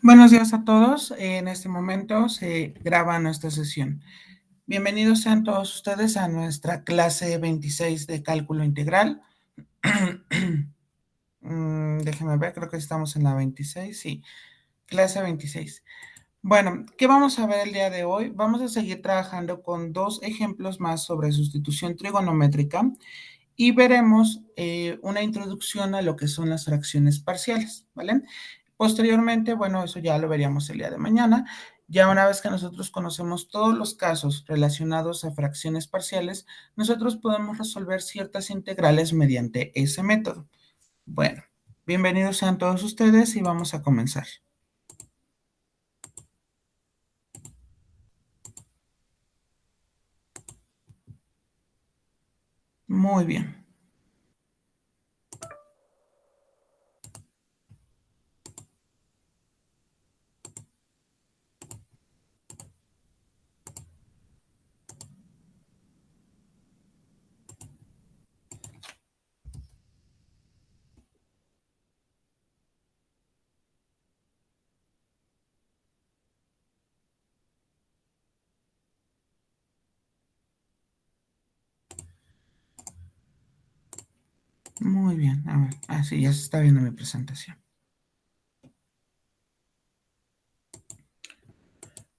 Buenos días a todos. En este momento se graba nuestra sesión. Bienvenidos sean todos ustedes a nuestra clase 26 de cálculo integral. Déjenme ver, creo que estamos en la 26, sí, clase 26. Bueno, ¿qué vamos a ver el día de hoy? Vamos a seguir trabajando con dos ejemplos más sobre sustitución trigonométrica y veremos una introducción a lo que son las fracciones parciales, ¿vale? Posteriormente, bueno, eso ya lo veríamos el día de mañana. Ya una vez que nosotros conocemos todos los casos relacionados a fracciones parciales, nosotros podemos resolver ciertas integrales mediante ese método. Bueno, bienvenidos sean todos ustedes y vamos a comenzar. Muy bien. Muy bien. A ver, así ya se está viendo mi presentación.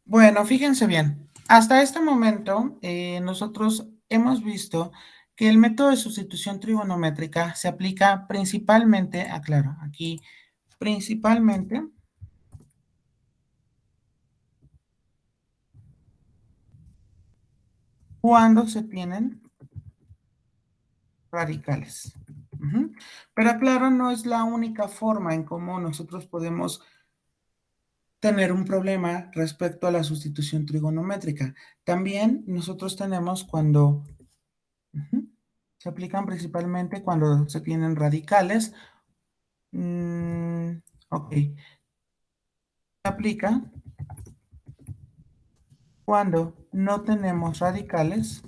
Bueno, fíjense bien, hasta este momento nosotros hemos visto que el método de sustitución trigonométrica se aplica principalmente, aclaro, aquí principalmente cuando se tienen radicales. Pero aclaro, no es la única forma en cómo nosotros podemos tener un problema respecto a la sustitución trigonométrica. También nosotros tenemos cuando se aplican principalmente cuando se tienen radicales. Ok. Se aplica cuando no tenemos radicales,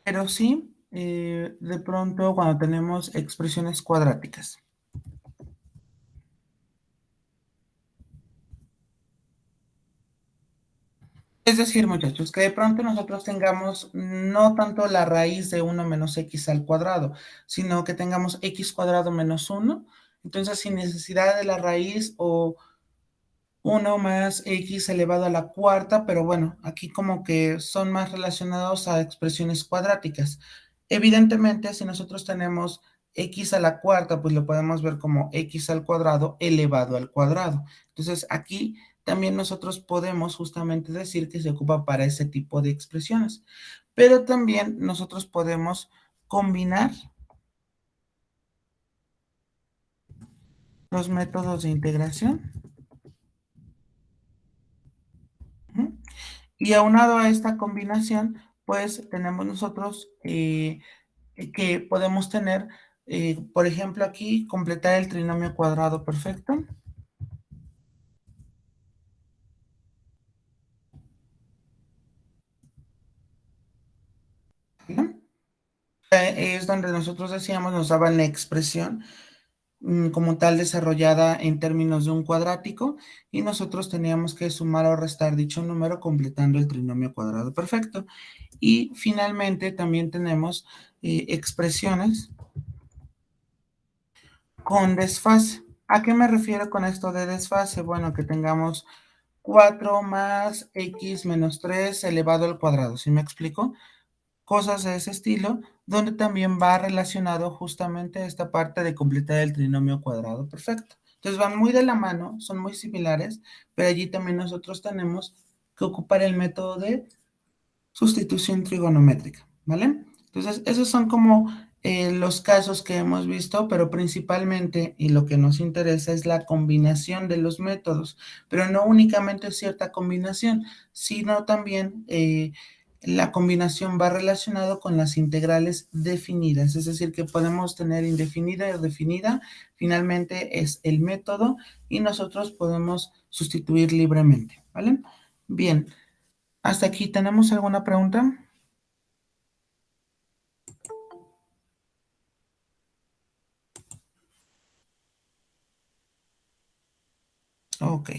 pero sí de pronto cuando tenemos expresiones cuadráticas. Es decir, muchachos, que de pronto nosotros tengamos no tanto la raíz de 1 menos x al cuadrado, sino que tengamos x cuadrado menos 1. Entonces, sin necesidad de la raíz o 1 más x elevado a la cuarta, pero bueno, aquí como que son más relacionados a expresiones cuadráticas. Evidentemente, si nosotros tenemos x a la cuarta, pues lo podemos ver como x al cuadrado elevado al cuadrado. Entonces, aquí también nosotros podemos justamente decir que se ocupa para ese tipo de expresiones. Pero también nosotros podemos combinar los métodos de integración. Y aunado a esta combinación, pues tenemos nosotros que podemos tener, por ejemplo, aquí completar el trinomio cuadrado perfecto. Es donde nosotros decíamos, nos daban la expresión como tal desarrollada en términos de un cuadrático y nosotros teníamos que sumar o restar dicho número completando el trinomio cuadrado perfecto. Y finalmente también tenemos expresiones con desfase. ¿A qué me refiero con esto de desfase? Bueno, que tengamos 4 más x menos 3 elevado al cuadrado, ¿sí me explico? Cosas de ese estilo, donde también va relacionado justamente esta parte de completar el trinomio cuadrado perfecto. Entonces van muy de la mano, son muy similares, pero allí también nosotros tenemos que ocupar el método de sustitución trigonométrica, ¿vale? Entonces, esos son como los casos que hemos visto, pero principalmente, y lo que nos interesa es la combinación de los métodos, pero no únicamente cierta combinación, sino también la combinación va relacionado con las integrales definidas, es decir, que podemos tener indefinida o definida, finalmente es el método y nosotros podemos sustituir libremente, ¿vale? Bien. Hasta aquí, ¿tenemos alguna pregunta? Ok.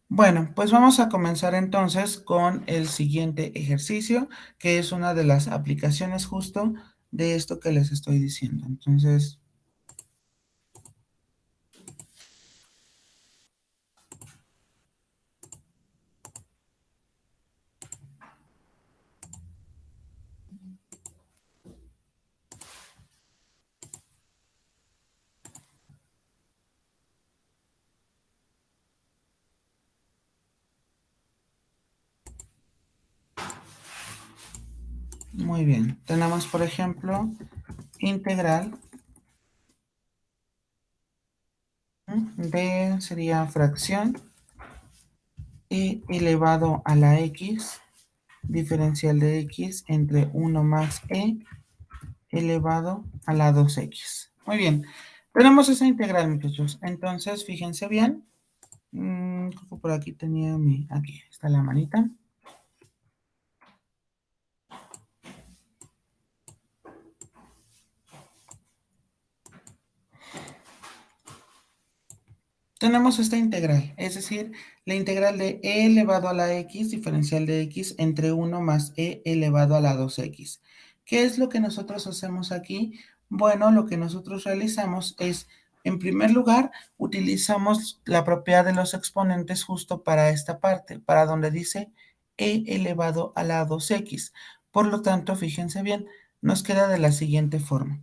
Bueno, pues vamos a comenzar entonces con el siguiente ejercicio, que es una de las aplicaciones justo de esto que les estoy diciendo. Entonces, muy bien. Tenemos, por ejemplo, integral de, sería fracción e elevado a la x, diferencial de x entre 1 más e elevado a la 2x. Muy bien. Tenemos esa integral, muchachos. Entonces, fíjense bien. Creo que por aquí tenía mi... Aquí está la manita. Tenemos esta integral, es decir, la integral de e elevado a la x, diferencial de x, entre 1 más e elevado a la 2x. ¿Qué es lo que nosotros hacemos aquí? Bueno, lo que nosotros realizamos es, en primer lugar, utilizamos la propiedad de los exponentes justo para esta parte, para donde dice e elevado a la 2x. Por lo tanto, fíjense bien, nos queda de la siguiente forma.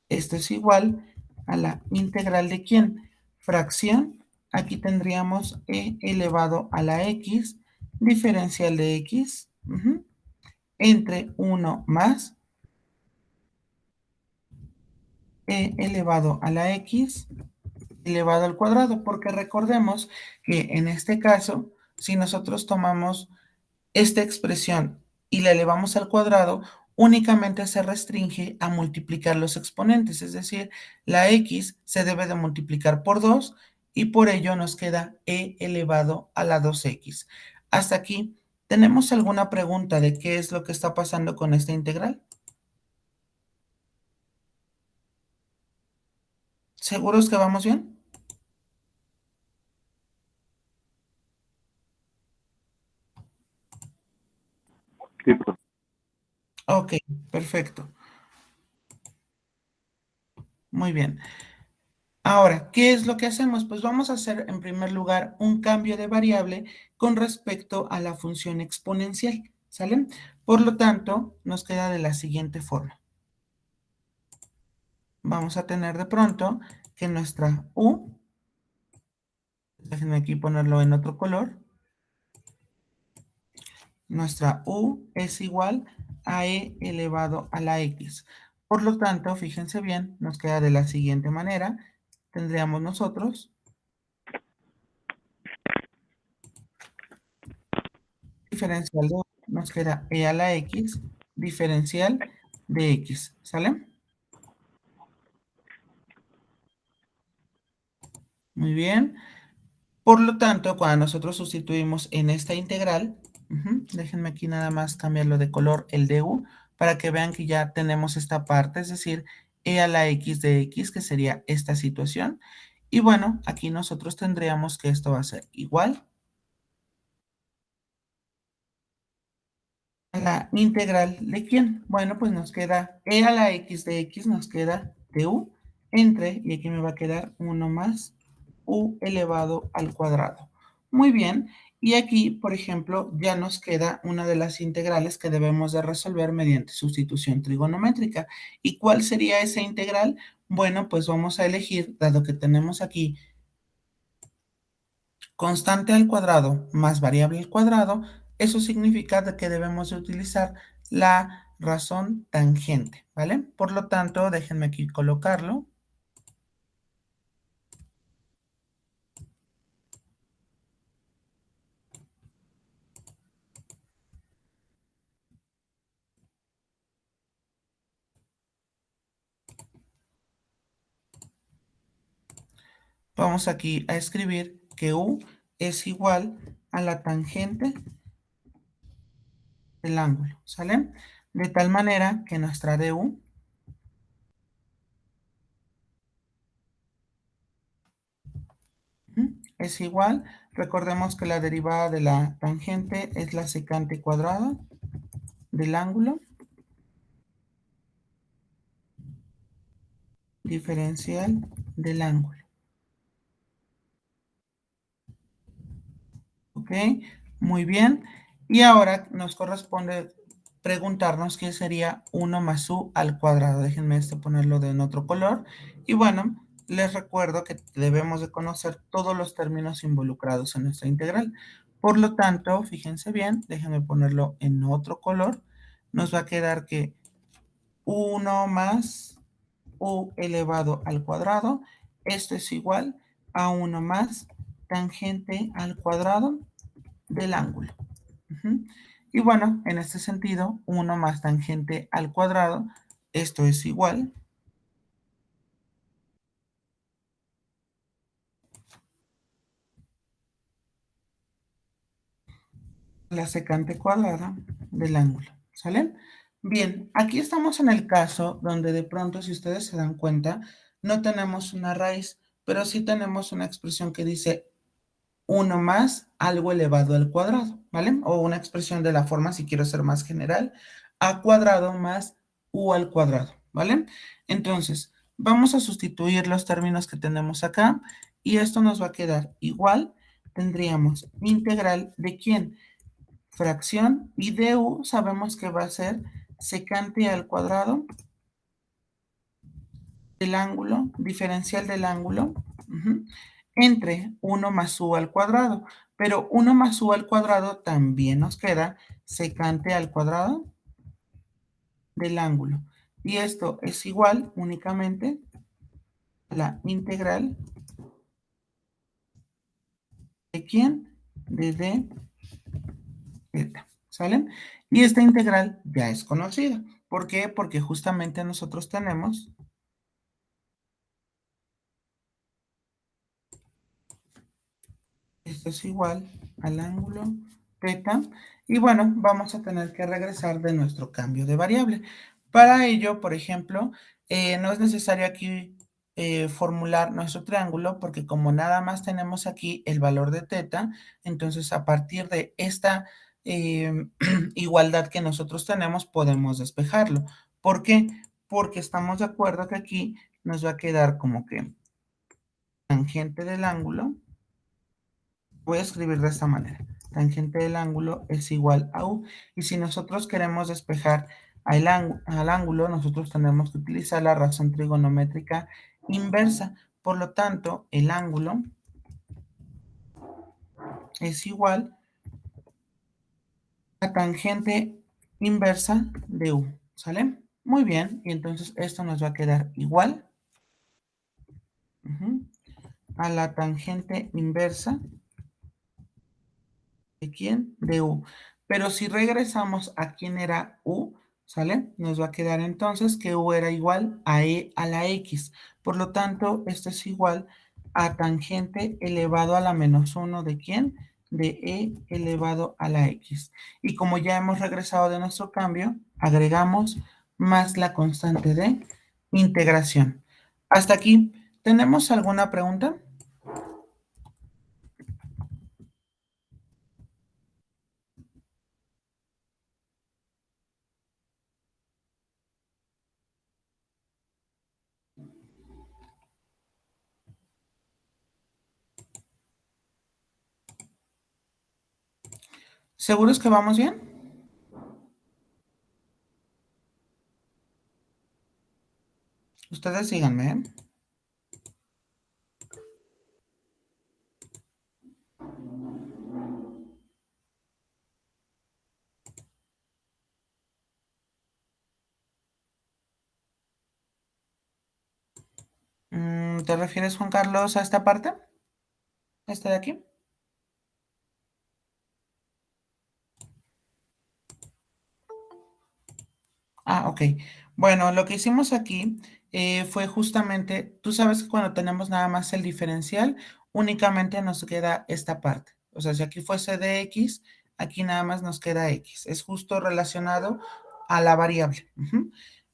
Esto es igual a la integral de ¿quién? Fracción. Aquí tendríamos e elevado a la x, diferencial de x, entre 1 más e elevado a la x elevado al cuadrado, porque recordemos que en este caso, si nosotros tomamos esta expresión y la elevamos al cuadrado, únicamente se restringe a multiplicar los exponentes, es decir, la x se debe de multiplicar por 2 y por ello nos queda e elevado a la 2x. Hasta aquí, ¿tenemos alguna pregunta de qué es lo que está pasando con esta integral? ¿Seguros que vamos bien? Sí, profe. Ok, perfecto. Muy bien. Ahora, ¿qué es lo que hacemos? Pues vamos a hacer en primer lugar un cambio de variable con respecto a la función exponencial, ¿sale? Por lo tanto, nos queda de la siguiente forma. Vamos a tener de pronto que nuestra u, déjenme aquí ponerlo en otro color, nuestra u es igual a e elevado a la x. Por lo tanto, fíjense bien, nos queda de la siguiente manera. Tendríamos nosotros diferencial de nos queda e a la x, diferencial de x, ¿sale? Muy bien. Por lo tanto, cuando nosotros sustituimos en esta integral, déjenme aquí nada más cambiarlo de color el de u, para que vean que ya tenemos esta parte, es decir, e a la x de x, que sería esta situación. Y bueno, aquí nosotros tendríamos que esto va a ser igual a la integral de quién. Bueno, pues nos queda e a la x de x, nos queda de u entre, y aquí me va a quedar 1 más u elevado al cuadrado. Muy bien, y aquí, por ejemplo, ya nos queda una de las integrales que debemos de resolver mediante sustitución trigonométrica. ¿Y cuál sería esa integral? Bueno, pues vamos a elegir, dado que tenemos aquí constante al cuadrado más variable al cuadrado, eso significa que debemos de utilizar la razón tangente, ¿vale? Por lo tanto, déjenme aquí colocarlo. Vamos aquí a escribir que u es igual a la tangente del ángulo, ¿sale? De tal manera que nuestra du es igual, recordemos que la derivada de la tangente es la secante cuadrada del ángulo diferencial del ángulo. ¿Ok? Muy bien. Y ahora nos corresponde preguntarnos qué sería 1 más u al cuadrado. Déjenme ponerlo en otro color. Y bueno, les recuerdo que debemos de conocer todos los términos involucrados en nuestra integral. Por lo tanto, fíjense bien, déjenme ponerlo en otro color. Nos va a quedar que 1 más u elevado al cuadrado. Esto es igual a 1 más tangente al cuadrado del ángulo. Y bueno, en este sentido, 1 más tangente al cuadrado, esto es igual a la secante cuadrada del ángulo, ¿sale? Bien, aquí estamos en el caso donde de pronto, si ustedes se dan cuenta, no tenemos una raíz, pero sí tenemos una expresión que dice 1 más algo elevado al cuadrado, ¿vale? O una expresión de la forma, si quiero ser más general, a cuadrado más u al cuadrado, ¿vale? Entonces, vamos a sustituir los términos que tenemos acá y esto nos va a quedar igual. Tendríamos integral de quién? Fracción, y de u sabemos que va a ser secante al cuadrado del ángulo, diferencial del ángulo, entre 1 más u al cuadrado. Pero 1 más u al cuadrado también nos queda secante al cuadrado del ángulo. Y esto es igual únicamente a la integral de quién? De d θ. ¿Sale? Y esta integral ya es conocida. ¿Por qué? Porque justamente nosotros tenemos esto es igual al ángulo θ. Y bueno, vamos a tener que regresar de nuestro cambio de variable. Para ello, por ejemplo, no es necesario aquí formular nuestro triángulo porque como nada más tenemos aquí el valor de θ, entonces a partir de esta igualdad que nosotros tenemos podemos despejarlo. ¿Por qué? Porque estamos de acuerdo que aquí nos va a quedar como que tangente del ángulo. Voy a escribir de esta manera. Tangente del ángulo es igual a u. Y si nosotros queremos despejar al ángulo, nosotros tenemos que utilizar la razón trigonométrica inversa. Por lo tanto, el ángulo es igual a tangente inversa de u. ¿Sale? Muy bien. Y entonces esto nos va a quedar igual a la tangente inversa ¿de quién? De u. Pero si regresamos a quién era u, ¿sale? Nos va a quedar entonces que u era igual a e a la x. Por lo tanto, esto es igual a tangente elevado a la menos 1 ¿de quién? De e elevado a la x. Y como ya hemos regresado de nuestro cambio, agregamos más la constante de integración. Hasta aquí, ¿tenemos alguna pregunta? ¿Seguros que vamos bien? Ustedes síganme, ¿eh? ¿Te refieres, Juan Carlos, a esta parte? ¿Esta de aquí? Ah, ok. Bueno, lo que hicimos aquí fue justamente, tú sabes que cuando tenemos nada más el diferencial, únicamente nos queda esta parte. O sea, si aquí fuese de x, aquí nada más nos queda x. Es justo relacionado a la variable.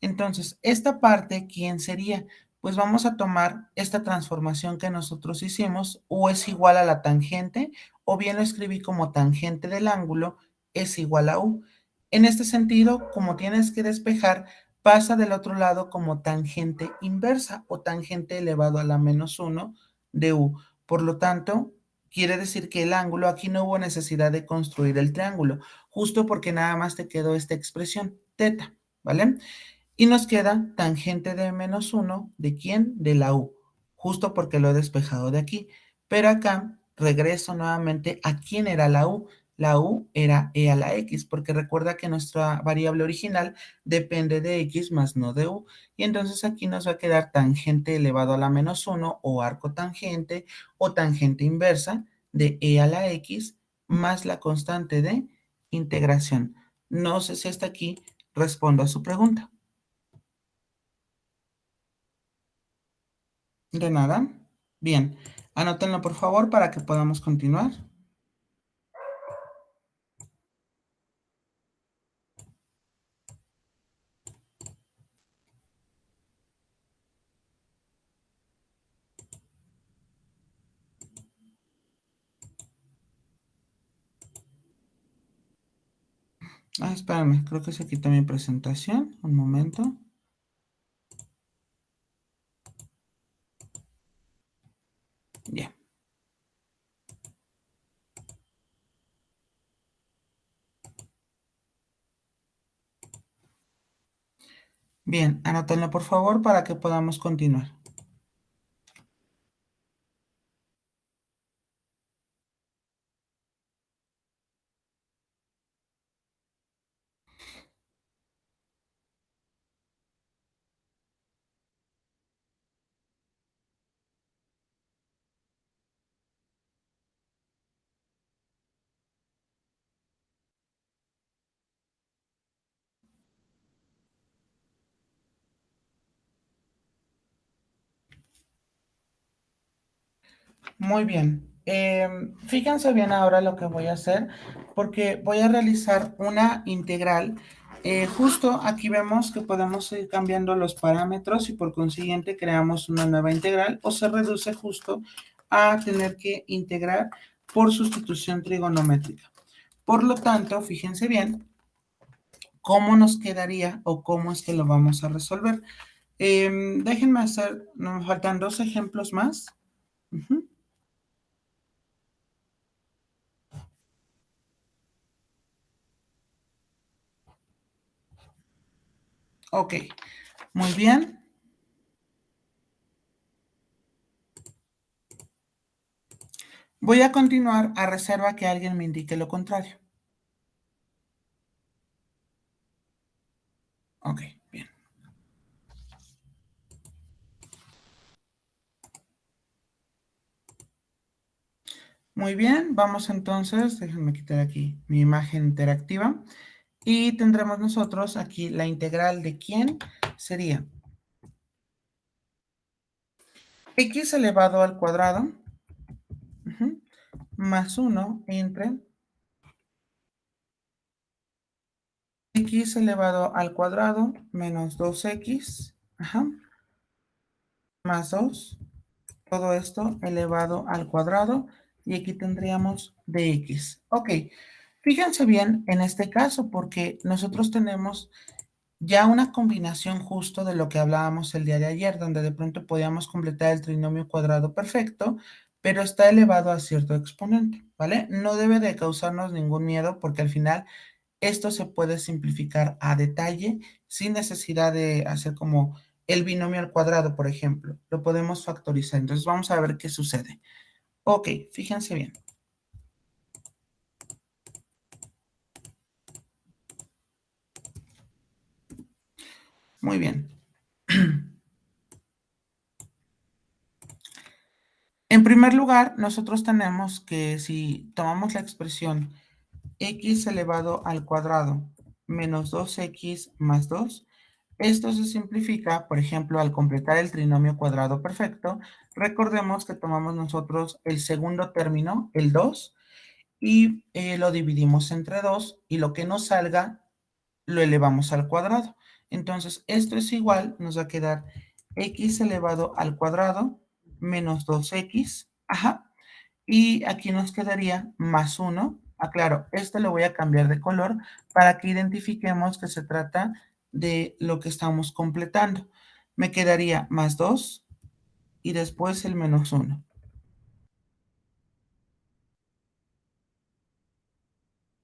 Entonces, esta parte, ¿quién sería? Pues vamos a tomar esta transformación que nosotros hicimos, u es igual a la tangente, o bien lo escribí como tangente del ángulo es igual a u. En este sentido, como tienes que despejar, pasa del otro lado como tangente inversa o tangente elevado a la menos 1 de u. Por lo tanto, quiere decir que el ángulo, aquí no hubo necesidad de construir el triángulo, justo porque nada más te quedó esta expresión, teta, ¿vale? Y nos queda tangente de menos 1, ¿de quién? De la u, justo porque lo he despejado de aquí. Pero acá regreso nuevamente a quién era la u. La u era e a la x, porque recuerda que nuestra variable original depende de x más no de u. Y entonces aquí nos va a quedar tangente elevado a la menos 1 o arco tangente o tangente inversa de e a la x más la constante de integración. No sé si hasta aquí respondo a su pregunta. De nada. Bien, anótenlo por favor para que podamos continuar. Ah, espérame, creo que se quita mi presentación. Un momento. Ya. Bien, anótenlo por favor para que podamos continuar. Muy bien. Fíjense bien ahora lo que voy a hacer, porque voy a realizar una integral. Justo aquí vemos que podemos ir cambiando los parámetros y por consiguiente creamos una nueva integral o se reduce justo a tener que integrar por sustitución trigonométrica. Por lo tanto, fíjense bien cómo nos quedaría o cómo es que lo vamos a resolver. Déjenme hacer, nos faltan dos ejemplos más. Ujú. Ok, muy bien. Voy a continuar a reserva que alguien me indique lo contrario. Ok, bien. Muy bien, vamos entonces, déjenme quitar aquí mi imagen interactiva. Y tendremos nosotros aquí la integral de quién sería x elevado al cuadrado más 1 entre x elevado al cuadrado menos 2x más 2, todo esto elevado al cuadrado, y aquí tendríamos dx. Ok, fíjense bien en este caso, porque nosotros tenemos ya una combinación justo de lo que hablábamos el día de ayer, donde de pronto podíamos completar el trinomio cuadrado perfecto, pero está elevado a cierto exponente, ¿vale? No debe de causarnos ningún miedo, porque al final esto se puede simplificar a detalle sin necesidad de hacer como el binomio al cuadrado, por ejemplo. Lo podemos factorizar. Entonces vamos a ver qué sucede. Ok, fíjense bien. Muy bien. En primer lugar, nosotros tenemos que si tomamos la expresión x elevado al cuadrado menos 2x más 2, esto se simplifica, por ejemplo, al completar el trinomio cuadrado perfecto. Recordemos que tomamos nosotros el segundo término, el 2, y lo dividimos entre 2, y lo que nos salga lo elevamos al cuadrado. Entonces, esto es igual, nos va a quedar x elevado al cuadrado menos 2x, ajá, y aquí nos quedaría más 1. Aclaro, este lo voy a cambiar de color para que identifiquemos que se trata de lo que estamos completando. Me quedaría más 2 y después el menos 1.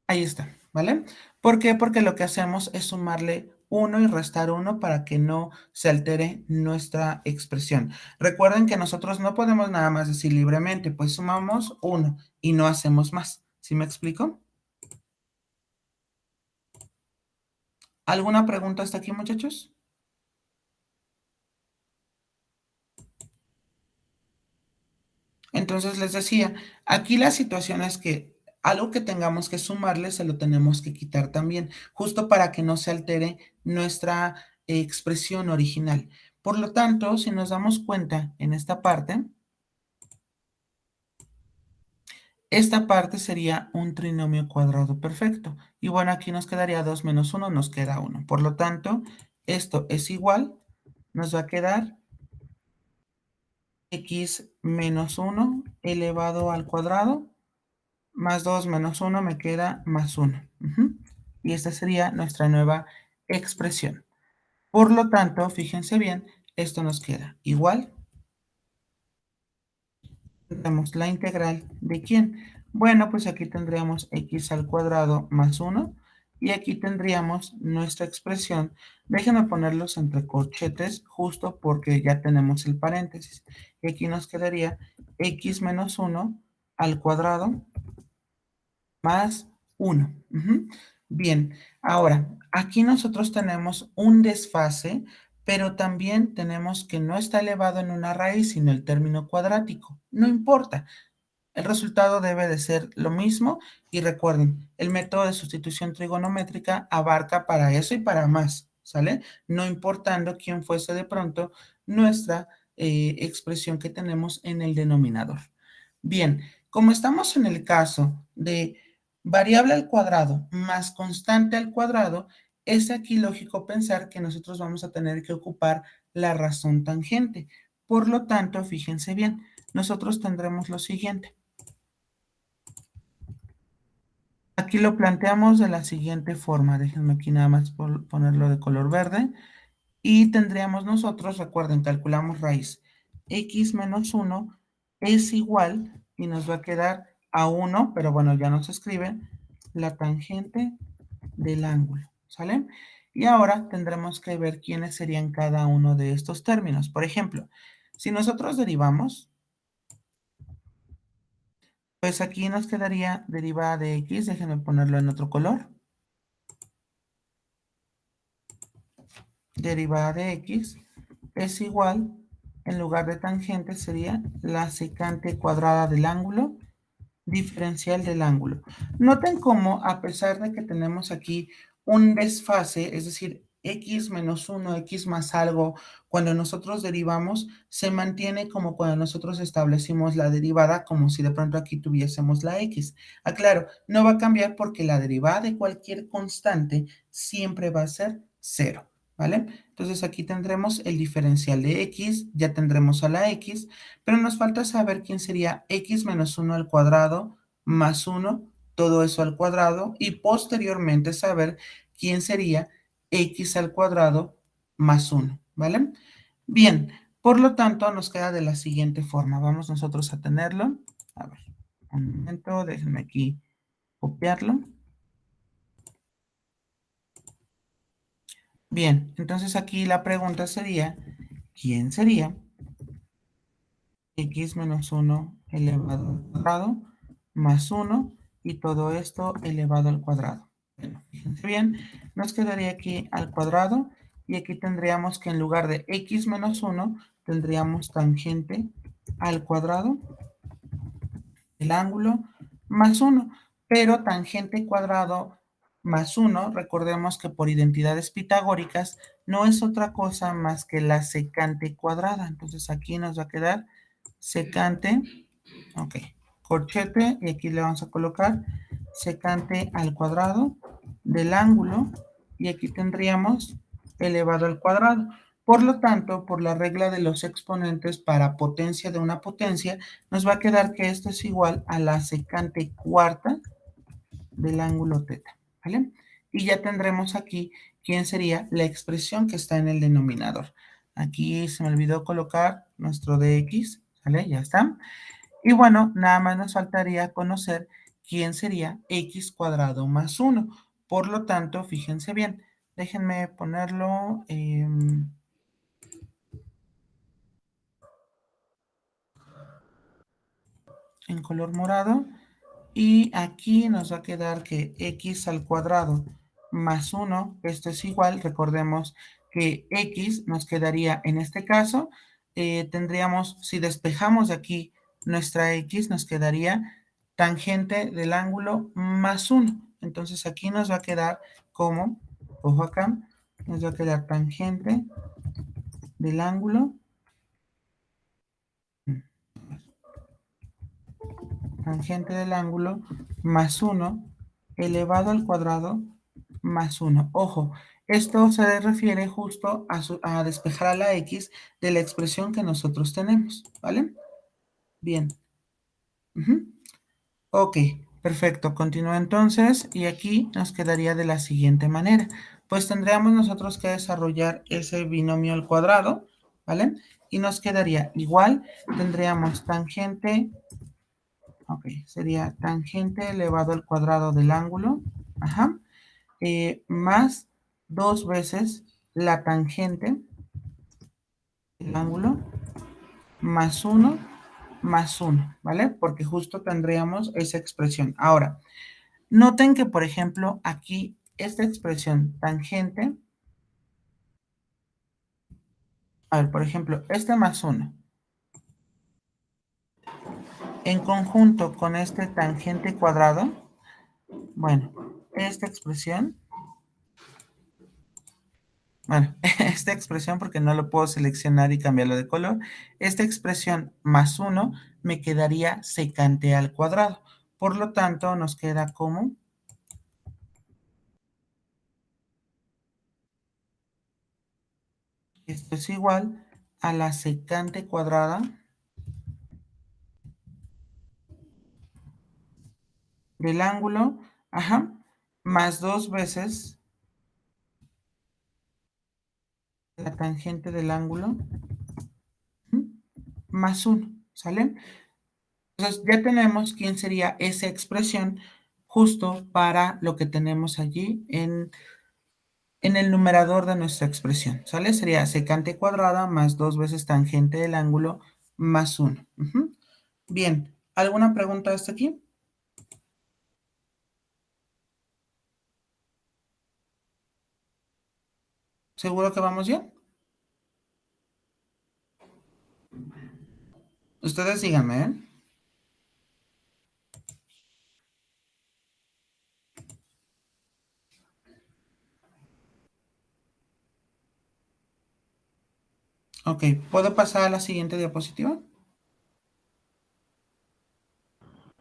Ahí está, ¿vale? ¿Por qué? Porque lo que hacemos es sumarle 1 y restar 1 para que no se altere nuestra expresión. Recuerden que nosotros no podemos nada más decir libremente, pues sumamos 1 y no hacemos más. ¿Sí me explico? ¿Alguna pregunta hasta aquí, muchachos? Entonces les decía, aquí la situación es que algo que tengamos que sumarle se lo tenemos que quitar también, justo para que no se altere nuestra expresión original. Por lo tanto, si nos damos cuenta en esta parte sería un trinomio cuadrado perfecto. Y bueno, aquí nos quedaría 2 menos 1, nos queda 1. Por lo tanto, esto es igual, nos va a quedar x menos 1 elevado al cuadrado, más 2 menos 1 me queda más 1. Y esta sería nuestra nueva expresión. Por lo tanto, fíjense bien, esto nos queda igual. Tenemos la integral de ¿quién? Bueno, pues aquí tendríamos x al cuadrado más 1. Y aquí tendríamos nuestra expresión. Déjenme ponerlos entre corchetes justo porque ya tenemos el paréntesis. Y aquí nos quedaría x menos 1 al cuadrado más 1. Bien, ahora, aquí nosotros tenemos un desfase, pero también tenemos que no está elevado en una raíz, sino el término cuadrático. No importa, el resultado debe de ser lo mismo. Y recuerden, el método de sustitución trigonométrica abarca para eso y para más, ¿sale? No importando quién fuese de pronto nuestra expresión que tenemos en el denominador. Bien, como estamos en el caso de variable al cuadrado más constante al cuadrado, es aquí lógico pensar que nosotros vamos a tener que ocupar la razón tangente. Por lo tanto, fíjense bien, nosotros tendremos lo siguiente. Aquí lo planteamos de la siguiente forma. Déjenme aquí nada más ponerlo de color verde. Y tendríamos nosotros, recuerden, calculamos raíz. X menos 1 es igual, y nos va a quedar a 1, pero bueno, ya nos escribe la tangente del ángulo, ¿sale? Y ahora tendremos que ver quiénes serían cada uno de estos términos. Por ejemplo, si nosotros derivamos, pues aquí nos quedaría derivada de x, déjenme ponerlo en otro color. Derivada de x es igual, en lugar de tangente sería la secante cuadrada del ángulo, diferencial del ángulo. Noten cómo, a pesar de que tenemos aquí un desfase, es decir, x menos 1, x más algo, cuando nosotros derivamos, se mantiene como cuando nosotros establecimos la derivada, como si de pronto aquí tuviésemos la x. Aclaro, no va a cambiar porque la derivada de cualquier constante siempre va a ser 0, ¿vale? Entonces aquí tendremos el diferencial de x, ya tendremos a la x, pero nos falta saber quién sería x menos 1 al cuadrado más 1, todo eso al cuadrado, y posteriormente saber quién sería x al cuadrado más 1, ¿vale? Bien, por lo tanto nos queda de la siguiente forma. Vamos nosotros a tenerlo. A ver, un momento, déjenme aquí copiarlo. Bien, entonces aquí la pregunta sería, ¿quién sería x menos 1 elevado al cuadrado más 1 y todo esto elevado al cuadrado? Bueno, fíjense bien, nos quedaría aquí al cuadrado y aquí tendríamos que en lugar de x menos 1 tendríamos tangente al cuadrado del ángulo más 1, pero tangente cuadrado más 1, recordemos que por identidades pitagóricas no es otra cosa más que la secante cuadrada. Entonces aquí nos va a quedar secante, ok, corchete, y aquí le vamos a colocar secante al cuadrado del ángulo, y aquí tendríamos elevado al cuadrado. Por lo tanto, por la regla de los exponentes para potencia de una potencia, nos va a quedar que esto es igual a la secante cuarta del ángulo teta, ¿vale? Y ya tendremos aquí quién sería la expresión que está en el denominador. Aquí se me olvidó colocar nuestro dx, ¿vale? Ya está. Y bueno, nada más nos faltaría conocer quién sería x cuadrado más 1. Por lo tanto, fíjense bien, déjenme ponerlo en color morado. Y aquí nos va a quedar que x al cuadrado más 1, esto es igual, recordemos que x nos quedaría en este caso, tendríamos, si despejamos de aquí nuestra x, nos quedaría tangente del ángulo más 1. Entonces aquí nos va a quedar como, ojo acá, nos va a quedar tangente del ángulo, tangente del ángulo más 1 elevado al cuadrado más 1. Ojo, esto se refiere justo a despejar a la x de la expresión que nosotros tenemos, ¿vale? Bien. Uh-huh. Ok, perfecto. Continúa entonces y aquí nos quedaría de la siguiente manera. Pues tendríamos nosotros que desarrollar ese binomio al cuadrado, ¿vale? Y nos quedaría igual, tendríamos tangente, ok, sería tangente elevado al cuadrado del ángulo, ajá, más 2 veces la tangente del ángulo más 1 más 1, ¿vale? Porque justo tendríamos esa expresión. Ahora, noten que, por ejemplo, aquí esta expresión tangente, a ver, por ejemplo, este más 1, en conjunto con este tangente cuadrado, bueno, esta expresión, bueno, esta expresión, porque no lo puedo seleccionar y cambiarlo de color, esta expresión más 1 me quedaría secante al cuadrado. Por lo tanto, nos queda como, esto es igual a la secante cuadrada del ángulo, ajá, más 2 veces la tangente del ángulo, más 1, ¿sale? Entonces ya tenemos quién sería esa expresión justo para lo que tenemos allí en el numerador de nuestra expresión, ¿sale? Sería secante cuadrada más 2 veces tangente del ángulo más 1. Bien, ¿alguna pregunta hasta aquí? ¿Seguro que vamos bien? Ustedes díganme, ¿eh? Ok, ¿puedo pasar a la siguiente diapositiva?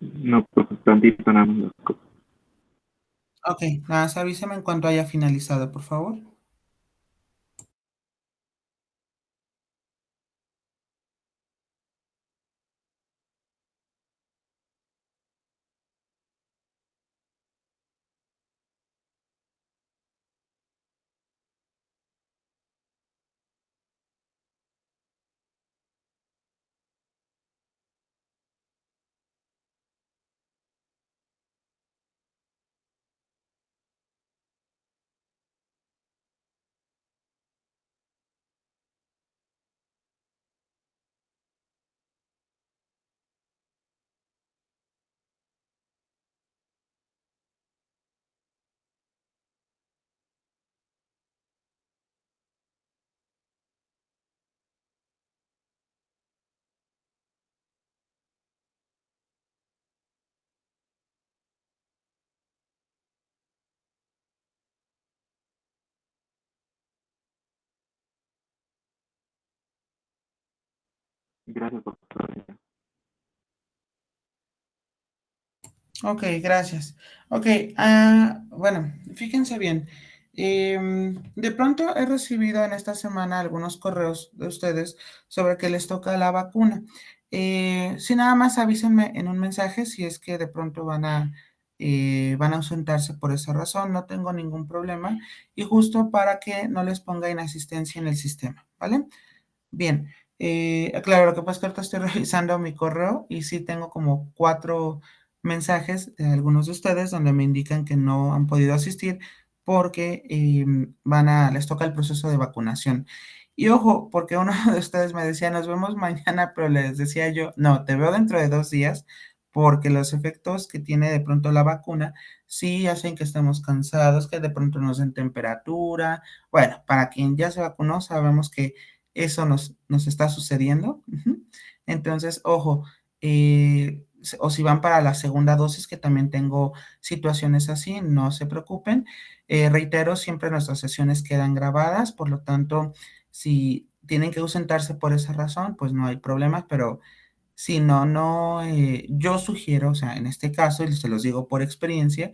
No, pues tantito nada más las cosas. Ok, nada más avíseme en cuanto haya finalizado, por favor. Gracias, doctor. Ok, gracias. Ok, bueno, fíjense bien. De pronto he recibido en esta semana algunos correos de ustedes sobre que les toca la vacuna. Si nada más avísenme en un mensaje si es que de pronto van a ausentarse por esa razón, no tengo ningún problema y justo para que no les ponga inasistencia en el sistema, ¿vale? Bien, claro, lo que pasa es que ahorita estoy revisando mi correo y sí tengo como 4 mensajes de algunos de ustedes donde me indican que no han podido asistir porque les toca el proceso de vacunación. Y ojo, porque uno de ustedes me decía, nos vemos mañana, pero les decía yo, no, te veo dentro de 2 días porque los efectos que tiene de pronto la vacuna sí hacen que estemos cansados, que de pronto nos den temperatura. Bueno, para quien ya se vacunó, sabemos que eso nos está sucediendo. Ujú. Entonces, ojo, o si van para la segunda dosis, que también tengo situaciones así, no se preocupen. Reitero, siempre nuestras sesiones quedan grabadas, por lo tanto, si tienen que ausentarse por esa razón, pues no hay problema, pero si no, yo sugiero, o sea, en este caso, y se los digo por experiencia,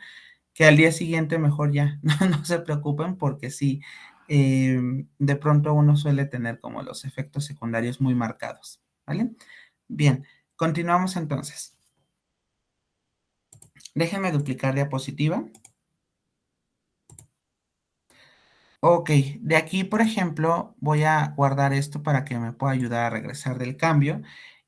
que al día siguiente mejor ya no se preocupen porque sí, de pronto uno suele tener como los efectos secundarios muy marcados, ¿vale? Bien, continuamos entonces. Déjenme duplicar diapositiva. Ok, de aquí, por ejemplo, voy a guardar esto para que me pueda ayudar a regresar del cambio.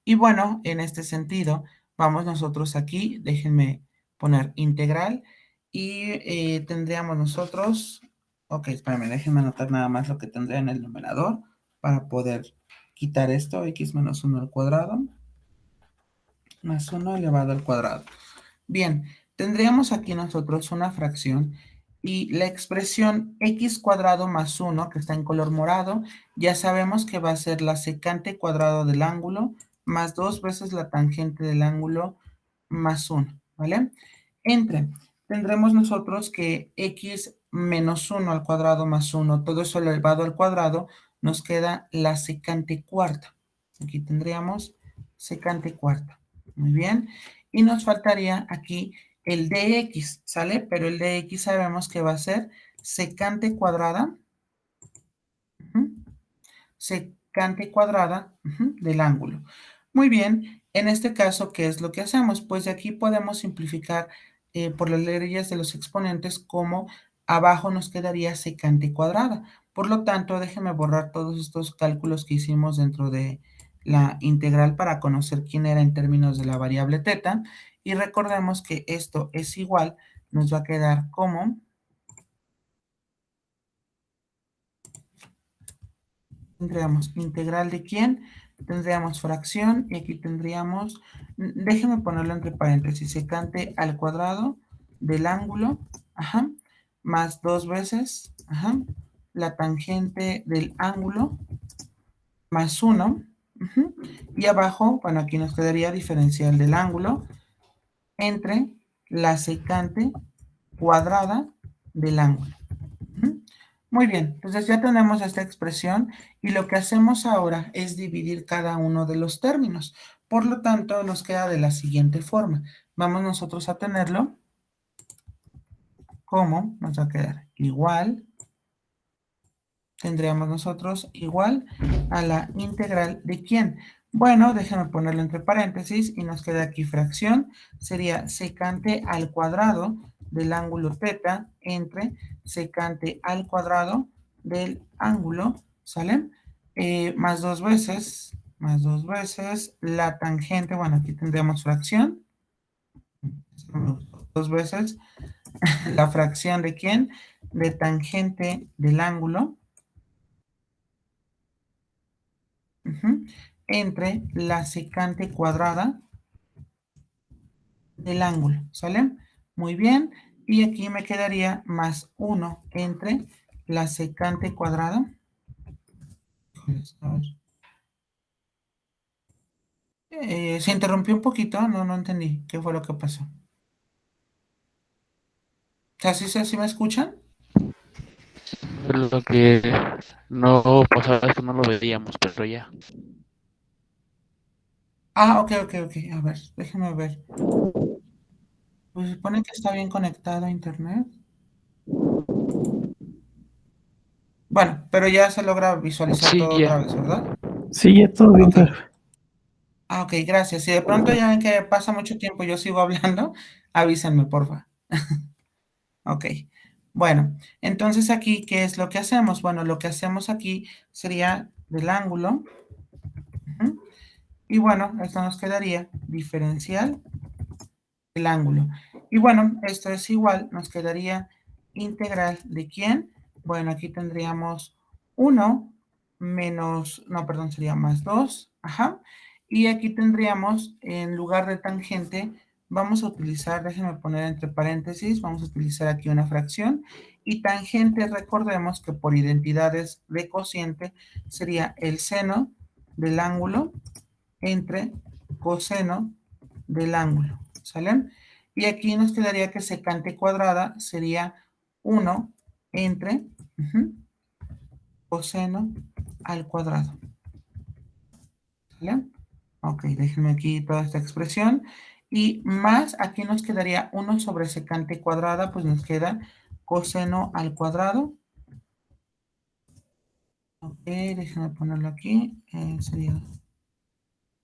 Y bueno, en este sentido, vamos nosotros aquí, déjenme poner integral y tendríamos nosotros, ok, espérame, déjenme anotar nada más lo que tendría en el numerador para poder quitar esto, x menos 1 al cuadrado, más 1 elevado al cuadrado. Bien, tendríamos aquí nosotros una fracción y la expresión x cuadrado más 1, que está en color morado, ya sabemos que va a ser la secante cuadrado del ángulo más 2 veces la tangente del ángulo más 1, ¿vale? Entre, tendremos nosotros que x menos 1 al cuadrado más 1, todo eso elevado al cuadrado, nos queda la secante cuarta. Aquí tendríamos secante cuarta. Muy bien. Y nos faltaría aquí el dx, ¿sale? Pero el dx sabemos que va a ser secante cuadrada, ujú, secante cuadrada del ángulo. Muy bien, en este caso, ¿qué es lo que hacemos? Pues de aquí podemos simplificar por las leyes de los exponentes como abajo nos quedaría secante cuadrada. Por lo tanto, déjeme borrar todos estos cálculos que hicimos dentro de la integral para conocer quién era en términos de la variable teta. Y recordemos que esto es igual, nos va a quedar como tendríamos integral de quién, tendríamos fracción y aquí tendríamos, déjenme ponerlo entre paréntesis, secante al cuadrado del ángulo, ajá, más 2 veces, ajá, la tangente del ángulo, más 1, y abajo, bueno, aquí nos quedaría diferencial del ángulo entre la secante cuadrada del ángulo. Muy bien, entonces ya tenemos esta expresión y lo que hacemos ahora es dividir cada uno de los términos. Por lo tanto, nos queda de la siguiente forma. Vamos nosotros a tenerlo como, nos va a quedar igual, tendríamos nosotros igual a la integral de quién. Bueno, déjenme ponerlo entre paréntesis y nos queda aquí fracción. Sería secante al cuadrado del ángulo teta entre secante al cuadrado del ángulo, ¿sale? Más dos veces la tangente, bueno, aquí tendríamos fracción, 2 veces la fracción de quién, de tangente del ángulo, entre la secante cuadrada del ángulo, ¿sale? Muy bien, y aquí me quedaría más 1 entre la secante cuadrada. Se interrumpió un poquito, no entendí qué fue lo que pasó. ¿Sí me escuchan? Lo que no pasaba es que no lo veíamos, pero ya. Ok, a ver, déjenme ver. Pues supone que está bien conectado a internet. Pero ya se logra visualizar Sí, todo ya. otra vez, ¿verdad? Sí, ya todo bien, Ok. profe. Ok, gracias. Si de pronto ya ven que pasa mucho tiempo y yo sigo hablando, avísenme, porfa. Ok. Bueno, entonces aquí, ¿qué es lo que hacemos? Bueno, lo que hacemos aquí sería del ángulo. Ujú, y bueno, esto nos quedaría diferencial del ángulo. Y bueno, esto es igual, nos quedaría integral de quién. Bueno, aquí tendríamos 1 menos, no, perdón, sería más 2. Ajá. Y aquí tendríamos, en lugar de tangente, vamos a utilizar, déjenme poner entre paréntesis, vamos a utilizar aquí una fracción. Y tangente, recordemos que por identidades de cociente sería el seno del ángulo entre coseno del ángulo, ¿sale? Y aquí nos quedaría que secante cuadrada sería 1 entre coseno al cuadrado, ¿sale? Ok, déjenme aquí toda esta expresión. Y más, aquí nos quedaría 1 sobre secante cuadrada, pues nos queda coseno al cuadrado. Ok, déjenme ponerlo aquí. Sería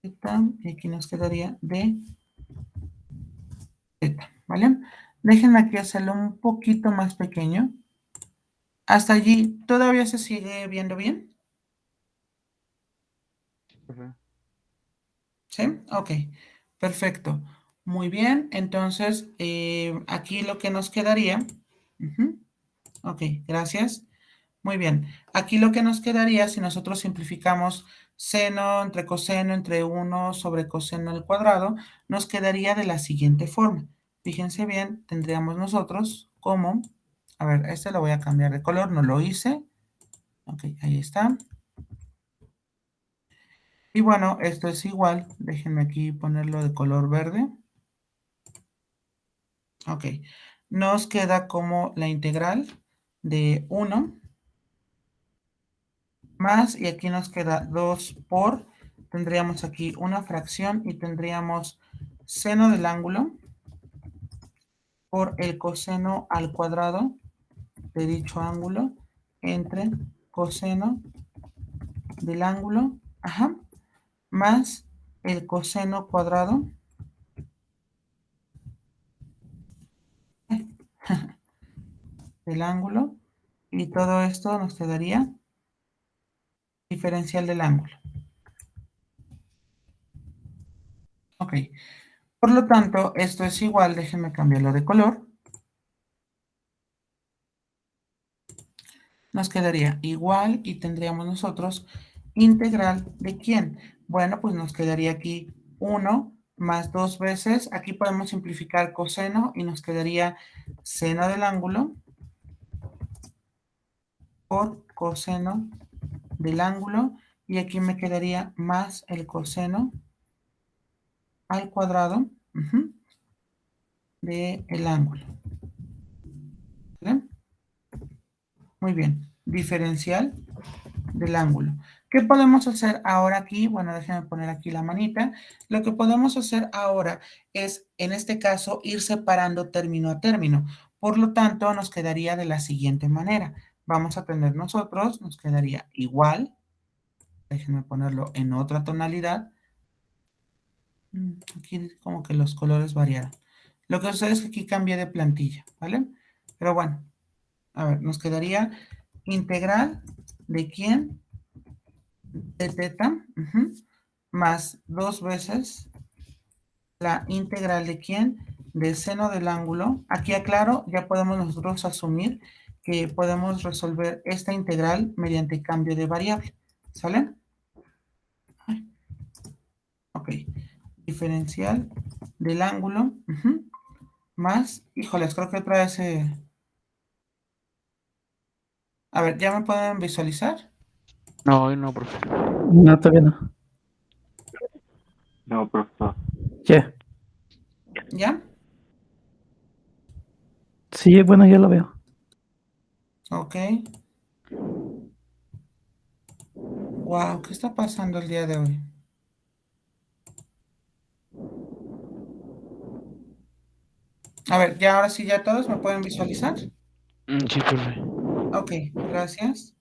zeta, y aquí nos quedaría de zeta, ¿vale? Déjenme aquí hacerlo un poquito más pequeño. Hasta allí, ¿todavía se sigue viendo bien? Profe. ¿Sí? Ok, perfecto. Muy bien, entonces aquí lo que nos quedaría, ok, gracias. Muy bien, aquí lo que nos quedaría, si nosotros simplificamos seno entre coseno entre 1 sobre coseno al cuadrado, nos quedaría de la siguiente forma. Fíjense bien, tendríamos nosotros como, a ver, este lo voy a cambiar de color, no lo hice. Ok, ahí está. Y bueno, esto es igual, déjenme aquí ponerlo de color verde. Ok, nos queda como la integral de 1 más, y aquí nos queda 2 por, tendríamos aquí una fracción y tendríamos seno del ángulo por el coseno al cuadrado de dicho ángulo entre coseno del ángulo, ajá, más el coseno cuadrado del ángulo, y todo esto nos quedaría diferencial del ángulo. Ok, por lo tanto, esto es igual, déjenme cambiarlo de color. Nos quedaría igual y tendríamos nosotros integral de quién. Bueno, pues nos quedaría aquí 1 más 2 veces. Aquí podemos simplificar coseno y nos quedaría seno del ángulo por coseno del ángulo. Y aquí me quedaría más el coseno al cuadrado del ángulo. ¿Vale? Muy bien. Diferencial del ángulo. ¿Qué podemos hacer ahora aquí? Bueno, déjenme poner aquí la manita. Lo que podemos hacer ahora es, en este caso, ir separando término a término. Por lo tanto, nos quedaría de la siguiente manera. Vamos a tener nosotros, nos quedaría igual. Déjenme ponerlo en otra tonalidad. Aquí como que los colores variaron. Lo que sucede es que aquí cambié de plantilla, ¿vale? Pero bueno, a ver, nos quedaría integral de quién, de teta, más 2 veces la integral de quién, del seno del ángulo. Aquí aclaro, ya podemos nosotros asumir que podemos resolver esta integral mediante cambio de variable. ¿Sale? Ok. Diferencial del ángulo, más, híjoles, creo que otra vez, a ver, ¿ya me pueden visualizar? No, hoy no, profe. No, todavía no. No, profesor. Ya. ¿Ya? Sí, bueno, ya lo veo. Ok. Wow, ¿qué está pasando el día de hoy? A ver, ya ahora sí, ya todos me pueden visualizar. Sí, profe. Ok, gracias.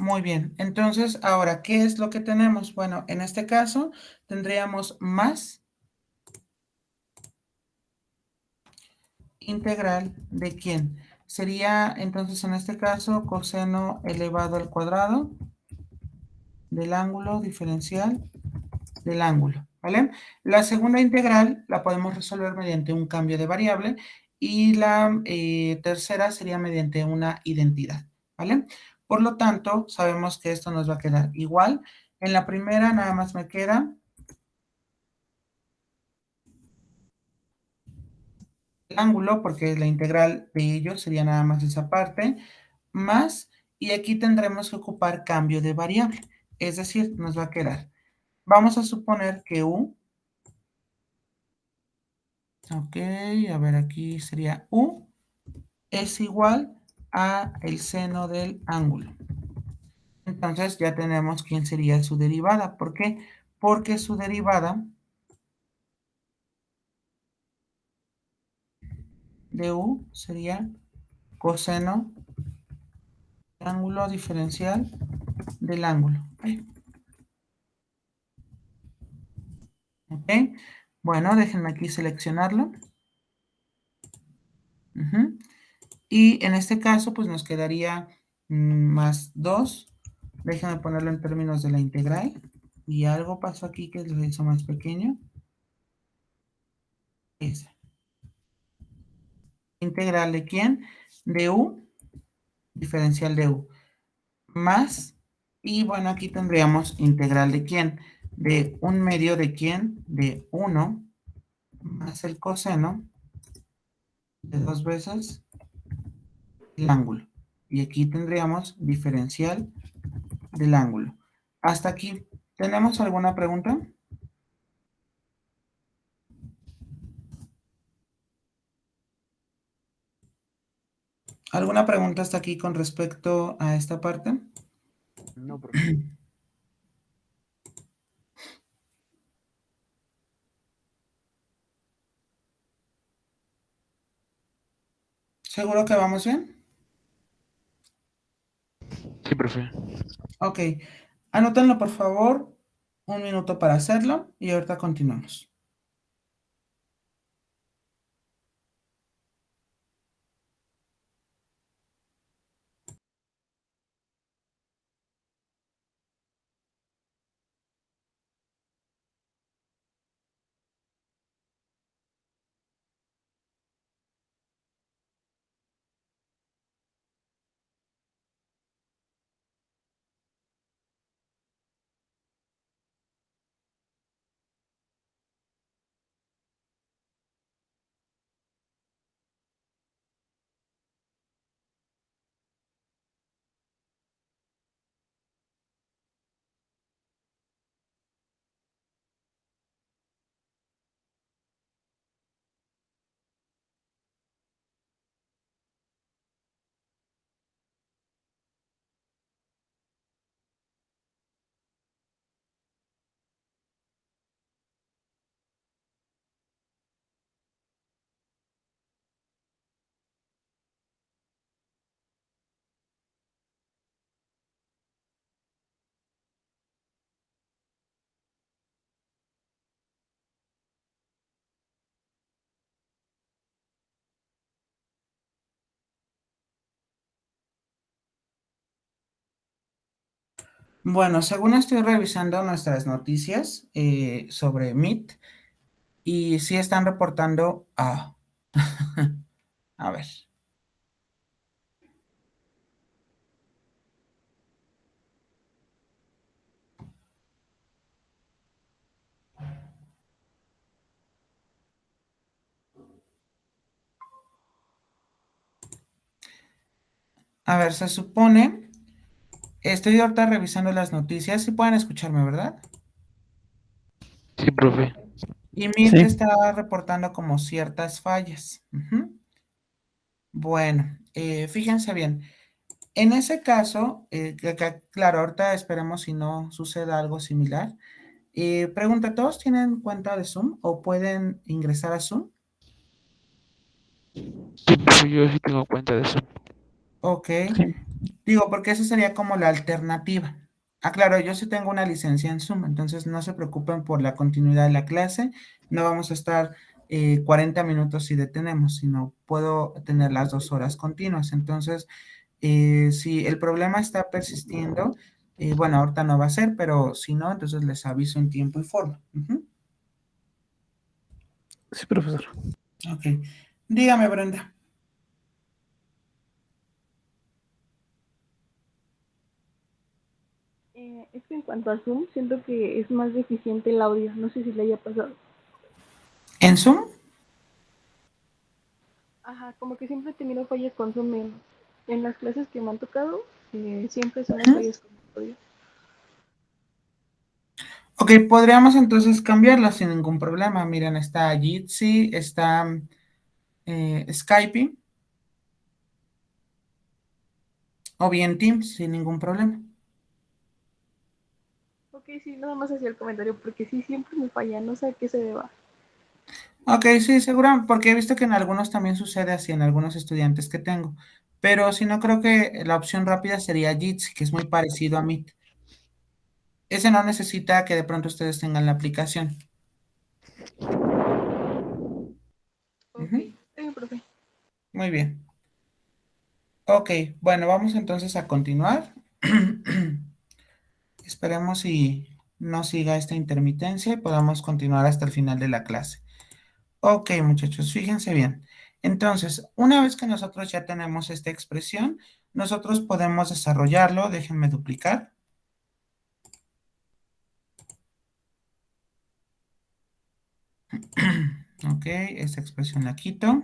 Muy bien. Entonces, ahora, ¿qué es lo que tenemos? Bueno, en este caso tendríamos más integral de quién. Sería entonces en este caso coseno elevado al cuadrado del ángulo diferencial del ángulo, ¿vale? La segunda integral la podemos resolver mediante un cambio de variable y la tercera sería mediante una identidad, ¿vale? Por lo tanto, sabemos que esto nos va a quedar igual. En la primera nada más me queda el ángulo, porque la integral de ello sería nada más esa parte, más, y aquí tendremos que ocupar cambio de variable, es decir, nos va a quedar. Vamos a suponer que u, ok, a ver, aquí sería u, es igual a el seno del ángulo. Entonces ya tenemos quién sería su derivada. ¿Por qué? Porque su derivada de u sería coseno del ángulo diferencial del ángulo. ¿Ok? Bueno, déjenme aquí seleccionarlo. Y en este caso, pues nos quedaría más 2. Déjenme ponerlo en términos de la integral. Y algo pasó aquí que lo hizo más pequeño. Esa. ¿Integral de quién? De u, diferencial de u. Más, y bueno, aquí tendríamos integral de quién? De 1/2 de quién? De 1, más el coseno de 2 veces el ángulo. Y aquí tendríamos diferencial del ángulo. Hasta aquí. ¿Tenemos alguna pregunta? ¿Alguna pregunta hasta aquí con respecto a esta parte? No, profe. ¿Seguro que vamos bien? Sí, profe. Ok. Anótenlo, por favor. Un minuto para hacerlo y ahorita continuamos. Bueno, según estoy revisando nuestras noticias sobre Meet, y sí están reportando a ver. A ver, se supone, estoy ahorita revisando las noticias, sí pueden escucharme, ¿verdad? Sí, profe. Y Meet Sí. está reportando como ciertas fallas. Bueno, fíjense bien. En ese caso, claro, ahorita esperemos si no suceda algo similar. Pregunta, ¿todos tienen cuenta de Zoom o pueden ingresar a Zoom? Sí, profe, yo sí tengo cuenta de eso. Ok. Sí. Digo, porque esa sería como la alternativa. Ah, claro, yo sí tengo una licencia en Zoom, entonces no se preocupen por la continuidad de la clase. No vamos a estar 40 minutos si detenemos, sino puedo tener las 2 horas continuas. Entonces, si el problema está persistiendo, bueno, ahorita no va a ser, pero si no, entonces les aviso en tiempo y forma. Ujú. Sí, profesor. Ok. Dígame, Brenda. Es que en cuanto a Zoom, siento que es más deficiente el audio. No sé si le haya pasado. ¿En Zoom? Ajá, como que siempre he tenido fallas con Zoom en las clases que me han tocado. Siempre son las Ujú. fallas con el audio. Ok, podríamos entonces cambiarla sin ningún problema. Miren, está Jitsi, está Skype o bien Teams sin ningún problema. Ok, sí, nada más hacía el comentario porque sí, siempre me falla. No sé a qué se deba. Ok, sí, seguro, porque he visto que en algunos también sucede así, en algunos estudiantes que tengo. Pero si no, creo que la opción rápida sería Jitsi, que es muy parecido a Meet. Ese no necesita que de pronto ustedes tengan la aplicación. Ok, Ujú. está bien, profe. Muy bien. Ok, bueno, vamos entonces a continuar. Esperemos y no siga esta intermitencia y podamos continuar hasta el final de la clase. Ok, muchachos, fíjense bien. Entonces, una vez que nosotros ya tenemos esta expresión, nosotros podemos desarrollarlo. Déjenme duplicar. Ok, esta expresión la quito.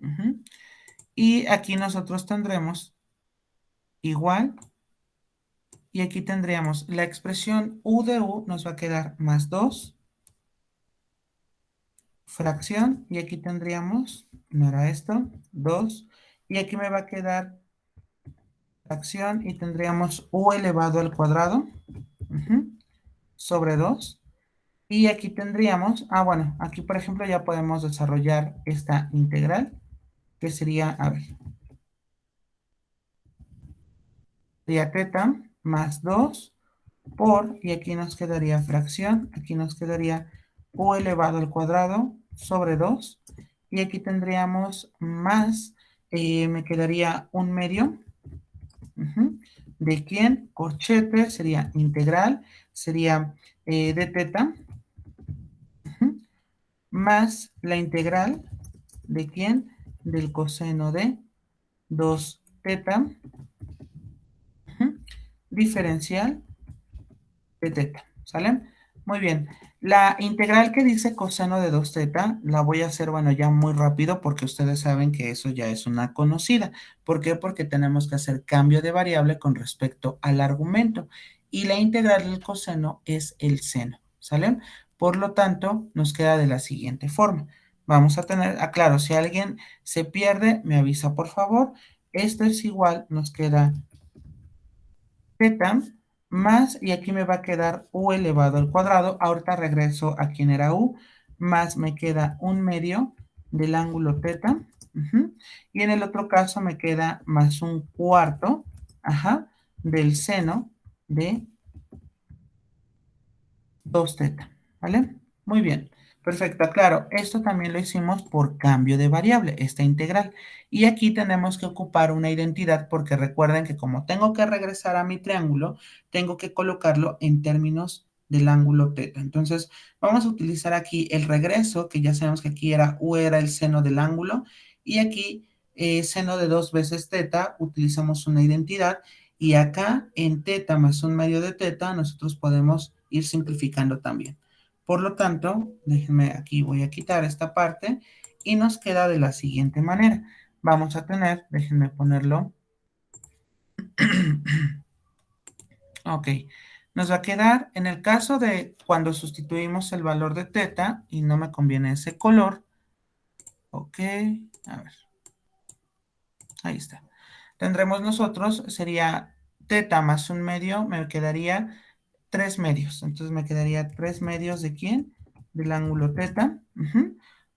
Ujú. Y aquí nosotros tendremos igual. Y aquí tendríamos la expresión u de u nos va a quedar más 2 fracción. Y aquí tendríamos, no era esto, 2. Y aquí me va a quedar fracción y tendríamos u elevado al cuadrado. Ujú, sobre 2. Y aquí tendríamos, bueno, aquí por ejemplo ya podemos desarrollar esta integral, que sería, a ver, sería teta más 2 por, y aquí nos quedaría fracción, aquí nos quedaría u elevado al cuadrado sobre 2, y aquí tendríamos más, me quedaría un medio, ¿de quién? Corchete, sería integral, sería de teta, más la integral de quién? Del coseno de 2 teta, diferencial de teta, ¿sale? Muy bien. La integral que dice coseno de 2 teta, la voy a hacer, bueno, ya muy rápido porque ustedes saben que eso ya es una conocida. ¿Por qué? Porque tenemos que hacer cambio de variable con respecto al argumento. Y la integral del coseno es el seno, ¿sale? Por lo tanto, nos queda de la siguiente forma. Vamos a tener, claro, si alguien se pierde, me avisa por favor. Esto es igual, nos queda teta más, y aquí me va a quedar u elevado al cuadrado. Ahorita regreso a quien era u, más me queda un medio del ángulo teta. Y en el otro caso me queda más un cuarto, del seno de 2 teta, ¿vale? Muy bien, perfecto, claro, esto también lo hicimos por cambio de variable, esta integral. Y aquí tenemos que ocupar una identidad porque recuerden que como tengo que regresar a mi triángulo, tengo que colocarlo en términos del ángulo teta. Entonces, vamos a utilizar aquí el regreso, que ya sabemos que aquí era u era el seno del ángulo, y aquí seno de 2 veces teta, utilizamos una identidad, y acá en teta más un medio de teta, nosotros podemos ir simplificando también. Por lo tanto, déjenme aquí, voy a quitar esta parte y nos queda de la siguiente manera. Vamos a tener, déjenme ponerlo. Ok, nos va a quedar, en el caso de cuando sustituimos el valor de teta y no me conviene ese color. Ok, a ver, ahí está. Tendremos nosotros, sería teta más un medio, me quedaría 3 medios. Entonces me quedaría 3 medios de quién? Del ángulo teta.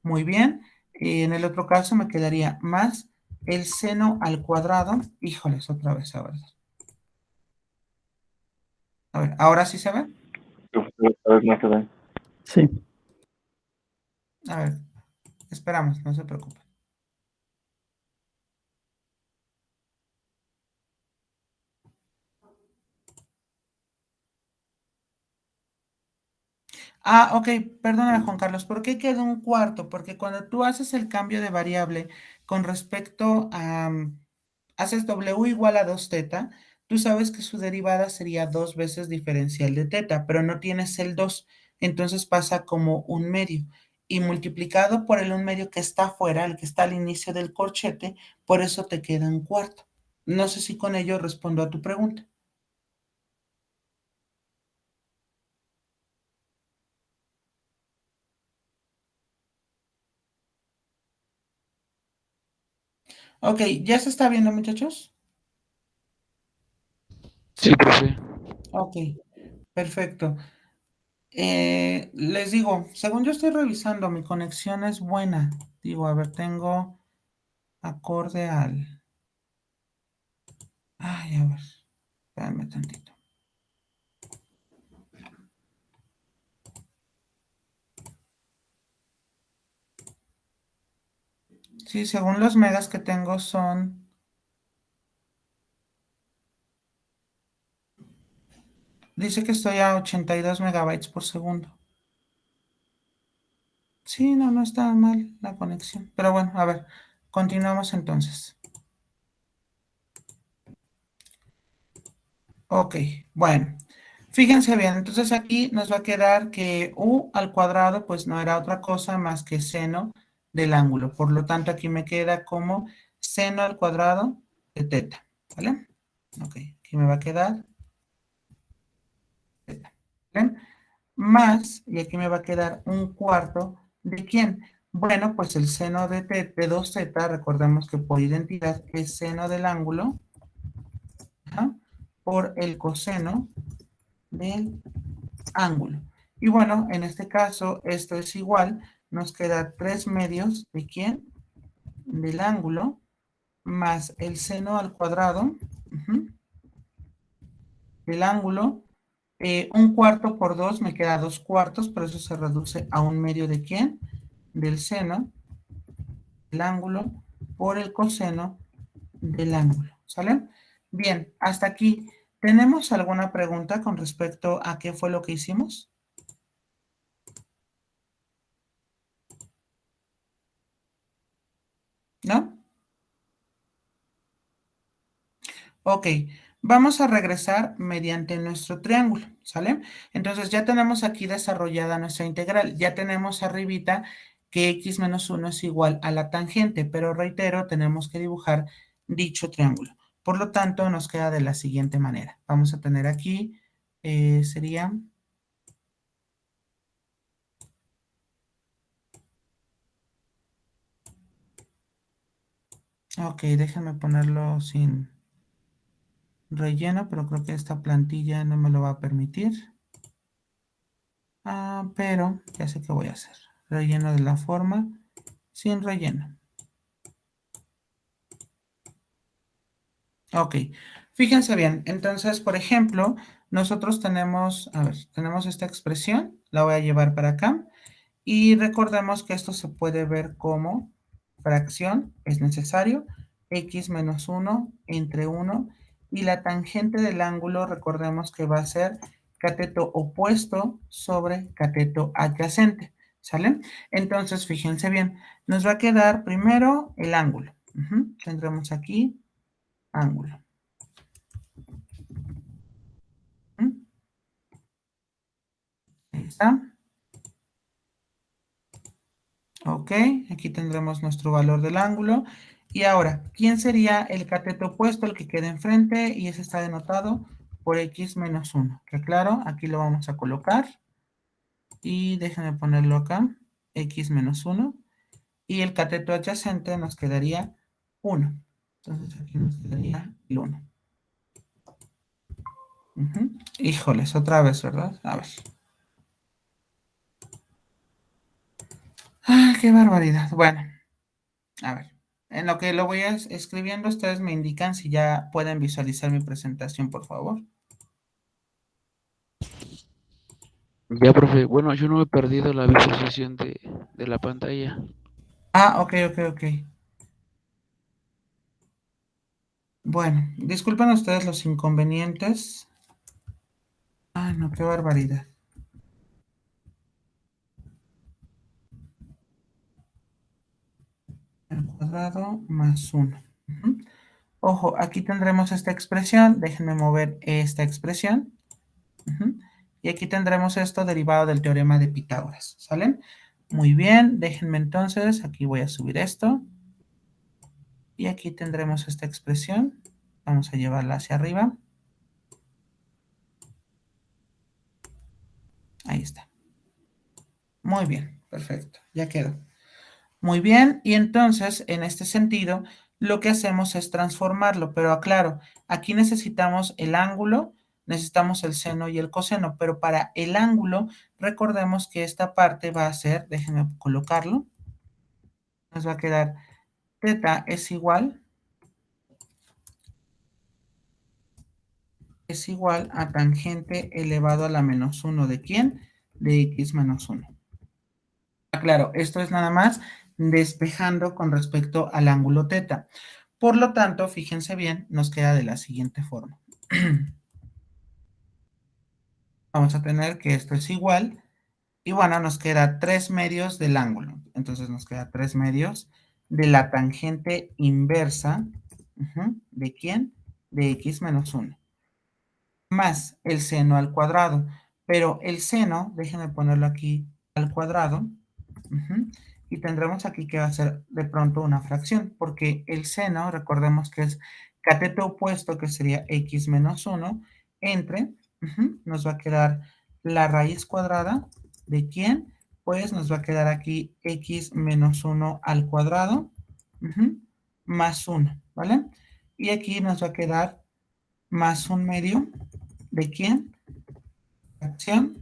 Muy bien. Y en el otro caso me quedaría más el seno al cuadrado. Híjoles, otra vez, a ver. A ver, ¿ahora sí se ve? Otra vez no se ve. Sí. A ver, esperamos, no se preocupen. Ah, ok, perdóname Juan Carlos, ¿por qué quedó un cuarto? Porque cuando tú haces el cambio de variable con respecto a, haces w igual a 2 teta, tú sabes que su derivada sería 2 veces diferencial de teta, pero no tienes el 2, entonces pasa como un medio. Y multiplicado por el un medio que está afuera, el que está al inicio del corchete, por eso te queda un cuarto. No sé si con ello respondo a tu pregunta. Ok, ¿ya se está viendo, muchachos? Sí, profe. Ok, perfecto. Les digo, según yo estoy revisando, mi conexión es buena. Digo, a ver, tengo acorde al... Ay, a ver, espérame tantito. Sí, según los megas que tengo son... Dice que estoy a 82 megabytes por segundo. Sí, no, no está mal la conexión. Pero bueno, a ver, continuamos entonces. Ok, bueno. Fíjense bien, entonces aquí nos va a quedar que u al cuadrado pues no era otra cosa más que seno del ángulo. Por lo tanto, aquí me queda como seno al cuadrado de teta, ¿vale? Ok, aquí me va a quedar teta, ¿vale? Más, y aquí me va a quedar un cuarto, ¿de quién? Bueno, pues el seno de 2 teta, recordemos que por identidad es seno del ángulo, ¿ajá?, por el coseno del ángulo. Y bueno, en este caso, esto es igual, nos queda 3 medios, ¿de quién? Del ángulo, más el seno al cuadrado, del ángulo, un cuarto por 2 me queda 2 cuartos, por eso se reduce a un medio de quién? Del seno, del ángulo, por el coseno del ángulo, ¿sale? Bien, hasta aquí. ¿Tenemos alguna pregunta con respecto a qué fue lo que hicimos? ¿No? Ok, vamos a regresar mediante nuestro triángulo, ¿sale? Entonces ya tenemos aquí desarrollada nuestra integral, ya tenemos arribita que x menos 1 es igual a la tangente, pero reitero, tenemos que dibujar dicho triángulo. Por lo tanto, nos queda de la siguiente manera. Vamos a tener aquí, sería... Ok, déjenme ponerlo sin relleno, pero creo que esta plantilla no me lo va a permitir. Pero ya sé qué voy a hacer. Relleno de la forma sin relleno. Ok, fíjense bien. Entonces, por ejemplo, nosotros tenemos, a ver, tenemos esta expresión, la voy a llevar para acá. Y recordemos que esto se puede ver como fracción, es necesario, x menos 1 entre 1. Y la tangente del ángulo, recordemos que va a ser cateto opuesto sobre cateto adyacente, ¿sale? Entonces, fíjense bien, nos va a quedar primero el ángulo. Tendremos aquí ángulo. Ahí está. Ok, aquí tendremos nuestro valor del ángulo. Y ahora, ¿quién sería el cateto opuesto, el que queda enfrente? Y ese está denotado por x menos 1. Que claro, aquí lo vamos a colocar. Y déjenme ponerlo acá, x menos 1. Y el cateto adyacente nos quedaría 1. Entonces aquí nos quedaría el 1. Híjoles, otra vez, ¿verdad? A ver. ¡Ay, qué barbaridad! Bueno, a ver. En lo que lo voy escribiendo, ustedes me indican si ya pueden visualizar mi presentación, por favor. Ya, profe. Bueno, yo no he perdido la visualización de la pantalla. Ah, ok, ok, ok. Bueno, disculpen ustedes los inconvenientes. Ah, no, qué barbaridad. Al cuadrado más 1. Ojo, aquí tendremos esta expresión. Déjenme mover esta expresión. Y aquí tendremos esto derivado del teorema de Pitágoras. ¿Sale? Muy bien, déjenme entonces, aquí voy a subir esto. Y aquí tendremos esta expresión. Vamos a llevarla hacia arriba. Ahí está. Muy bien, perfecto, ya quedó. Muy bien, y entonces, en este sentido, lo que hacemos es transformarlo, pero aclaro, aquí necesitamos el ángulo, necesitamos el seno y el coseno, pero para el ángulo, recordemos que esta parte va a ser, déjenme colocarlo, nos va a quedar θ es igual a tangente elevado a la menos 1 ¿de quién? De x menos 1. Claro, esto es nada más despejando con respecto al ángulo θ. Por lo tanto, fíjense bien, nos queda de la siguiente forma. Vamos a tener que esto es igual, y bueno, nos queda 3 medios del ángulo. Entonces nos queda 3 medios de la tangente inversa, ¿de quién? De x menos 1. Más el seno al cuadrado. Pero el seno, déjenme ponerlo aquí al cuadrado, y tendremos aquí que va a ser de pronto una fracción, porque el seno, recordemos que es cateto opuesto, que sería x menos 1, entre, nos va a quedar la raíz cuadrada, ¿de quién? Pues nos va a quedar aquí x menos 1 al cuadrado, más 1, ¿vale? Y aquí nos va a quedar más 1 medio, ¿de quién? Fracción.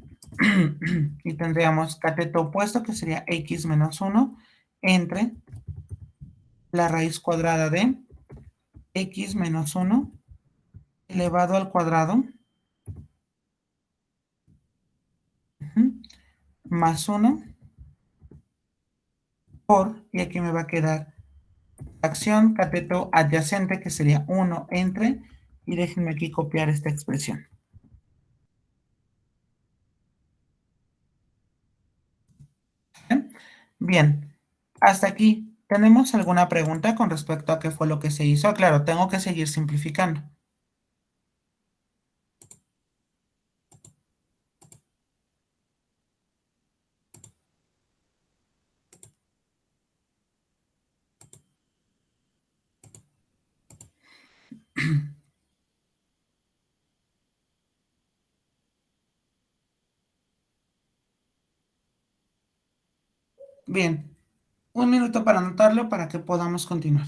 Y tendríamos cateto opuesto, que sería x menos 1, entre la raíz cuadrada de x menos 1 elevado al cuadrado, más 1 por, y aquí me va a quedar fracción cateto adyacente, que sería 1 entre, y déjenme aquí copiar esta expresión. Bien, hasta aquí. ¿Tenemos alguna pregunta con respecto a qué fue lo que se hizo? Claro, tengo que seguir simplificando. Bien, un minuto para anotarlo para que podamos continuar.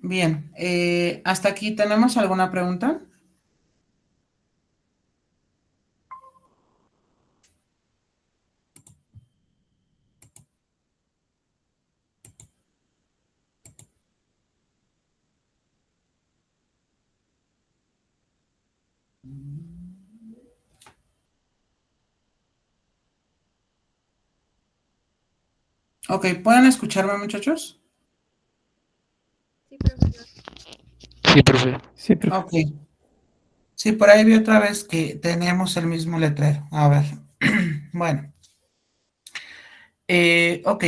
Bien, hasta aquí, ¿tenemos alguna pregunta? Ok, ¿pueden escucharme, muchachos? Sí, profesor. Sí, profe. Sí, profe. Ok. Sí, por ahí vi otra vez que tenemos el mismo letrero. A ver. Bueno. Ok.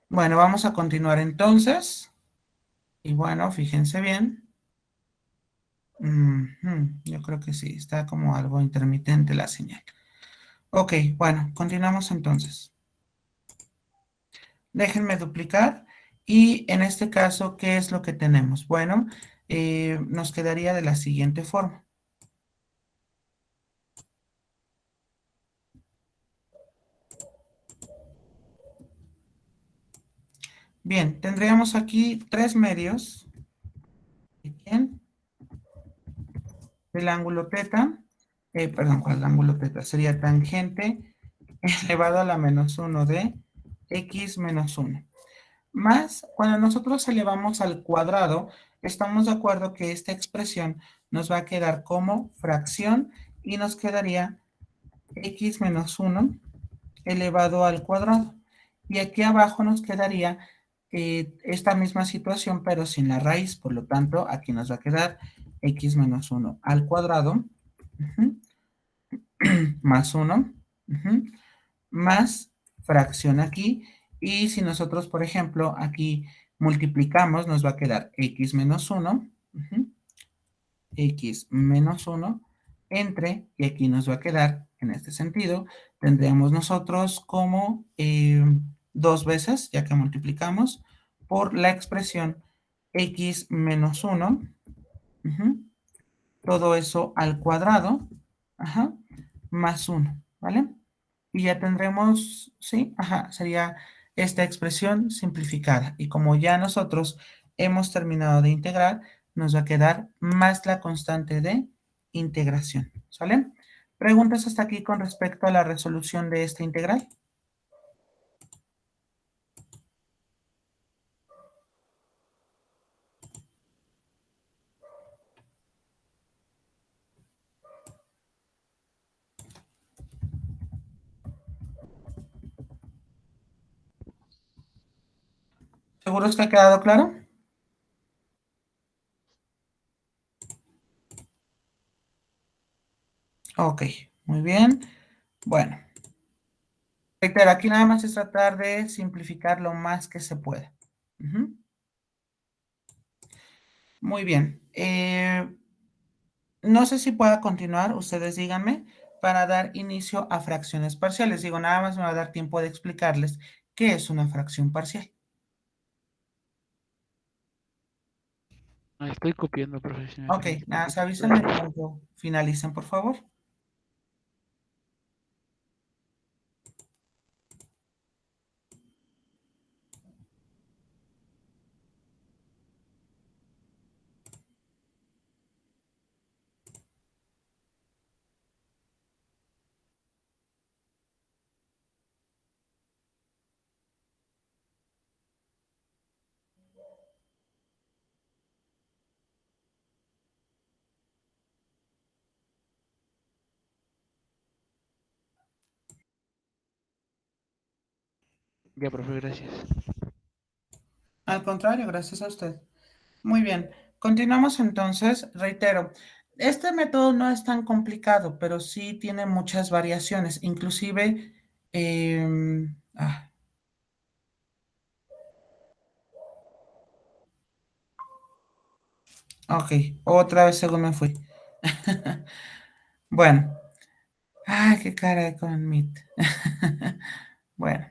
Bueno, vamos a continuar entonces. Y bueno, fíjense bien. Yo creo que sí, está como algo intermitente la señal. Ok, bueno, continuamos entonces. Déjenme duplicar. Y en este caso, ¿qué es lo que tenemos? Bueno, nos quedaría de la siguiente forma. Bien, tendríamos aquí tres medios. Bien, el ángulo teta, perdón, ¿cuál ángulo teta? Sería tangente elevado a la menos 1 de x menos 1. Más, cuando nosotros elevamos al cuadrado, estamos de acuerdo que esta expresión nos va a quedar como fracción y nos quedaría x menos 1 elevado al cuadrado. Y aquí abajo nos quedaría esta misma situación, pero sin la raíz. Por lo tanto, aquí nos va a quedar x menos 1 al cuadrado, más 1, más fracción aquí. Y si nosotros, por ejemplo, aquí multiplicamos, nos va a quedar x menos 1, x menos 1, entre, y aquí nos va a quedar, en este sentido, tendríamos nosotros como dos veces, ya que multiplicamos, por la expresión x menos 1, todo eso al cuadrado, más 1, ¿vale? Y ya tendremos, ¿sí? Sería esta expresión simplificada. Y como ya nosotros hemos terminado de integrar, nos va a quedar más la constante de integración, ¿sale? ¿Preguntas hasta aquí con respecto a la resolución de esta integral? ¿Seguros que ha quedado claro? Ok, muy bien. Bueno, reitero, aquí nada más es tratar de simplificar lo más que se pueda. Muy bien. No sé si pueda continuar, ustedes díganme, para dar inicio a fracciones parciales. Digo, nada más me va a dar tiempo de explicarles qué es una fracción parcial. Estoy copiando, profe, si me Ok, permite nada, poquito. avísenme cuando finalicen, por favor. Ya, profe, gracias. Al contrario, gracias a usted. Muy bien, continuamos entonces. Reitero, este método no es tan complicado, pero sí tiene muchas variaciones. Inclusive, ok, otra vez según me fui. Bueno, ay, qué cara con Meet. Bueno,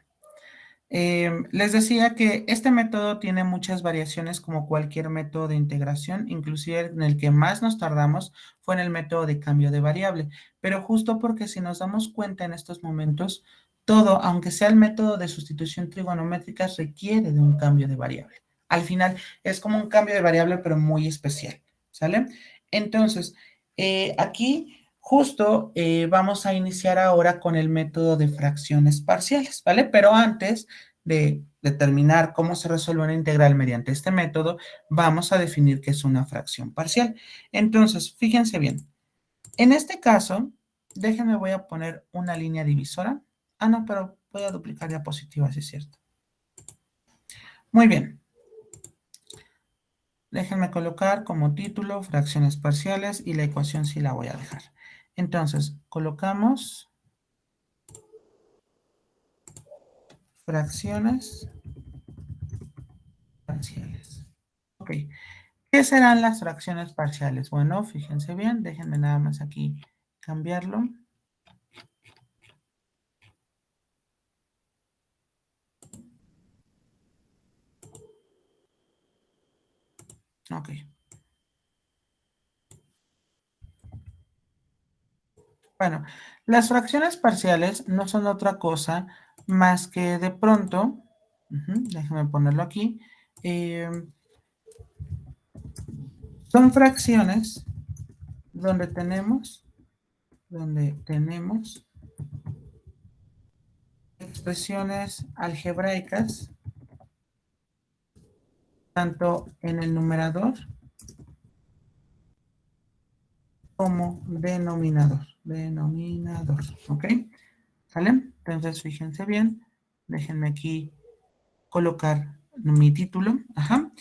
les decía que este método tiene muchas variaciones como cualquier método de integración, inclusive en el que más nos tardamos fue en el método de cambio de variable, pero justo porque si nos damos cuenta en estos momentos, todo, aunque sea el método de sustitución trigonométrica, requiere de un cambio de variable. Al final es como un cambio de variable, pero muy especial, ¿sale? Entonces, aquí justo vamos a iniciar ahora con el método de fracciones parciales, ¿vale? Pero antes de determinar cómo se resuelve una integral mediante este método, vamos a definir qué es una fracción parcial. Entonces, fíjense bien. En este caso, déjenme, voy a poner una línea divisora. Ah, no, pero voy a duplicar diapositiva, si es cierto. Muy bien. Déjenme colocar como título fracciones parciales y la ecuación sí la voy a dejar. Entonces, colocamos fracciones parciales. Ok. ¿Qué serán las fracciones parciales? Bueno, fíjense bien, déjenme nada más aquí cambiarlo. Ok. Bueno, las fracciones parciales no son otra cosa más que de pronto, déjenme ponerlo aquí, son fracciones donde tenemos expresiones algebraicas tanto en el numerador como denominador. ¿Ok? ¿Sale? Entonces, fíjense bien, déjenme aquí colocar mi título. Ajá.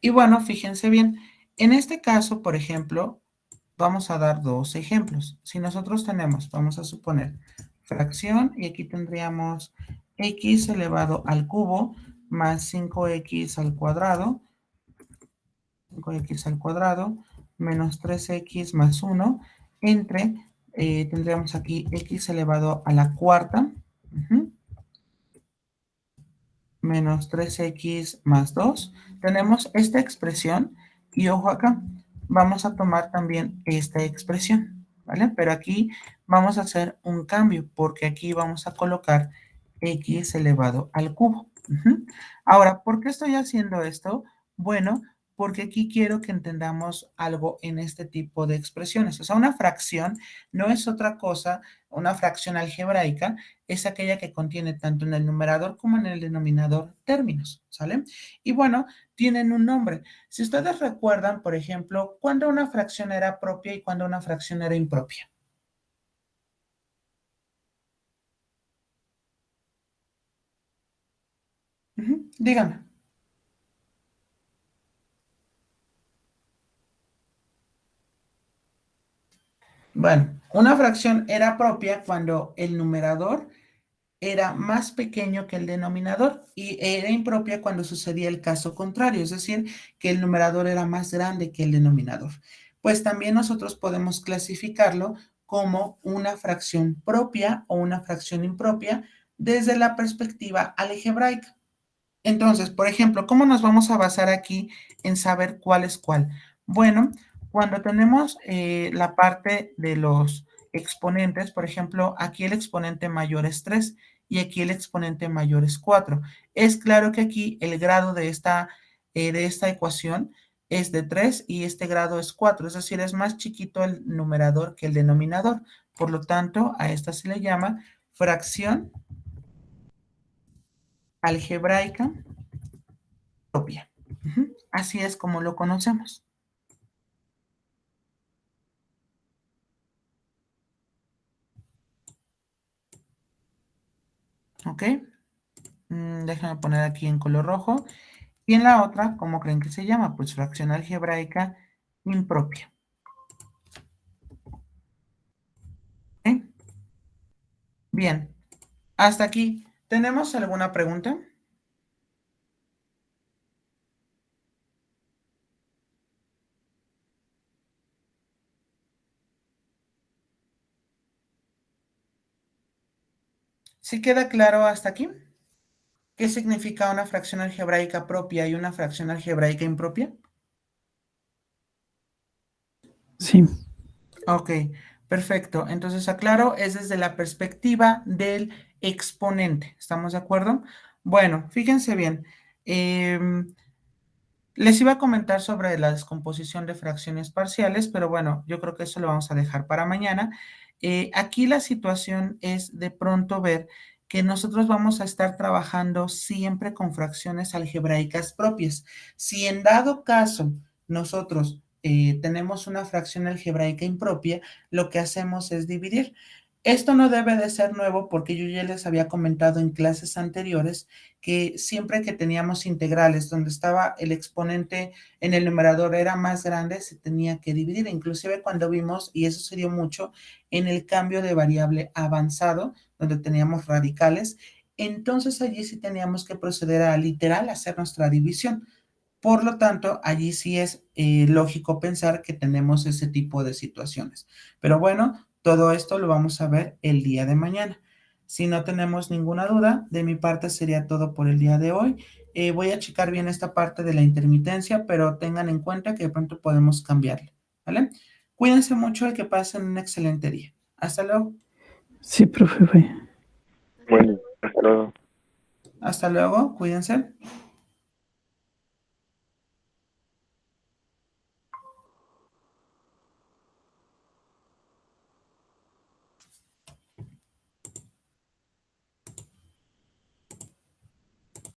Y bueno, fíjense bien, en este caso, por ejemplo, vamos a dar dos ejemplos. Si nosotros tenemos, vamos a suponer, fracción, y aquí tendríamos x elevado al cubo más 5x al cuadrado, 5x al cuadrado, menos 3x más 1, entre, tendríamos aquí x elevado a la cuarta, menos 3x más 2. Tenemos esta expresión y ojo acá, vamos a tomar también esta expresión, ¿vale? Pero aquí vamos a hacer un cambio porque aquí vamos a colocar x elevado al cubo. Ahora, ¿por qué estoy haciendo esto? Bueno, porque aquí quiero que entendamos algo en este tipo de expresiones. O sea, una fracción no es otra cosa, una fracción algebraica es aquella que contiene tanto en el numerador como en el denominador términos, ¿sale? Y bueno, tienen un nombre. Si ustedes recuerdan, por ejemplo, cuándo una fracción era propia y cuándo una fracción era impropia. Díganme. Bueno, una fracción era propia cuando el numerador era más pequeño que el denominador y era impropia cuando sucedía el caso contrario, es decir, que el numerador era más grande que el denominador. Pues también nosotros podemos clasificarlo como una fracción propia o una fracción impropia desde la perspectiva algebraica. Entonces, por ejemplo, ¿cómo nos vamos a basar aquí en saber cuál es cuál? Bueno, cuando tenemos la parte de los exponentes, por ejemplo, aquí el exponente mayor es 3 y aquí el exponente mayor es 4. Es claro que aquí el grado de esta ecuación es de 3 y este grado es 4, es decir, es más chiquito el numerador que el denominador. Por lo tanto, a esta se le llama fracción algebraica propia. Así es como lo conocemos. ¿Ok? Déjame poner aquí en color rojo. Y en la otra, ¿cómo creen que se llama? Pues fracción algebraica impropia. ¿Ok? Bien. Hasta aquí. ¿Tenemos alguna pregunta? ¿Sí queda claro hasta aquí? ¿Qué significa una fracción algebraica propia y una fracción algebraica impropia? Sí, Ok, perfecto. Entonces, aclaro, es desde la perspectiva del exponente. ¿Estamos de acuerdo? Bueno, fíjense bien. Les iba a comentar sobre la descomposición de fracciones parciales, pero bueno, yo creo que eso lo vamos a dejar para mañana. Aquí la situación es de pronto ver que nosotros vamos a estar trabajando siempre con fracciones algebraicas propias. Si en dado caso nosotros tenemos una fracción algebraica impropia, lo que hacemos es dividir. Esto no debe de ser nuevo porque yo ya les había comentado en clases anteriores que siempre que teníamos integrales donde estaba el exponente en el numerador era más grande, se tenía que dividir. Inclusive cuando vimos, y eso se dio mucho, en el cambio de variable avanzado, donde teníamos radicales, entonces allí sí teníamos que proceder a literal hacer nuestra división. Por lo tanto, allí sí es lógico pensar que tenemos ese tipo de situaciones. Pero bueno, todo esto lo vamos a ver el día de mañana. Si no tenemos ninguna duda, de mi parte sería todo por el día de hoy. Voy a checar bien esta parte de la intermitencia, pero tengan en cuenta que de pronto podemos cambiarla, ¿vale? Cuídense mucho y que pasen un excelente día. Hasta luego. Sí, profe, bye. Bueno, hasta luego. Hasta luego, cuídense.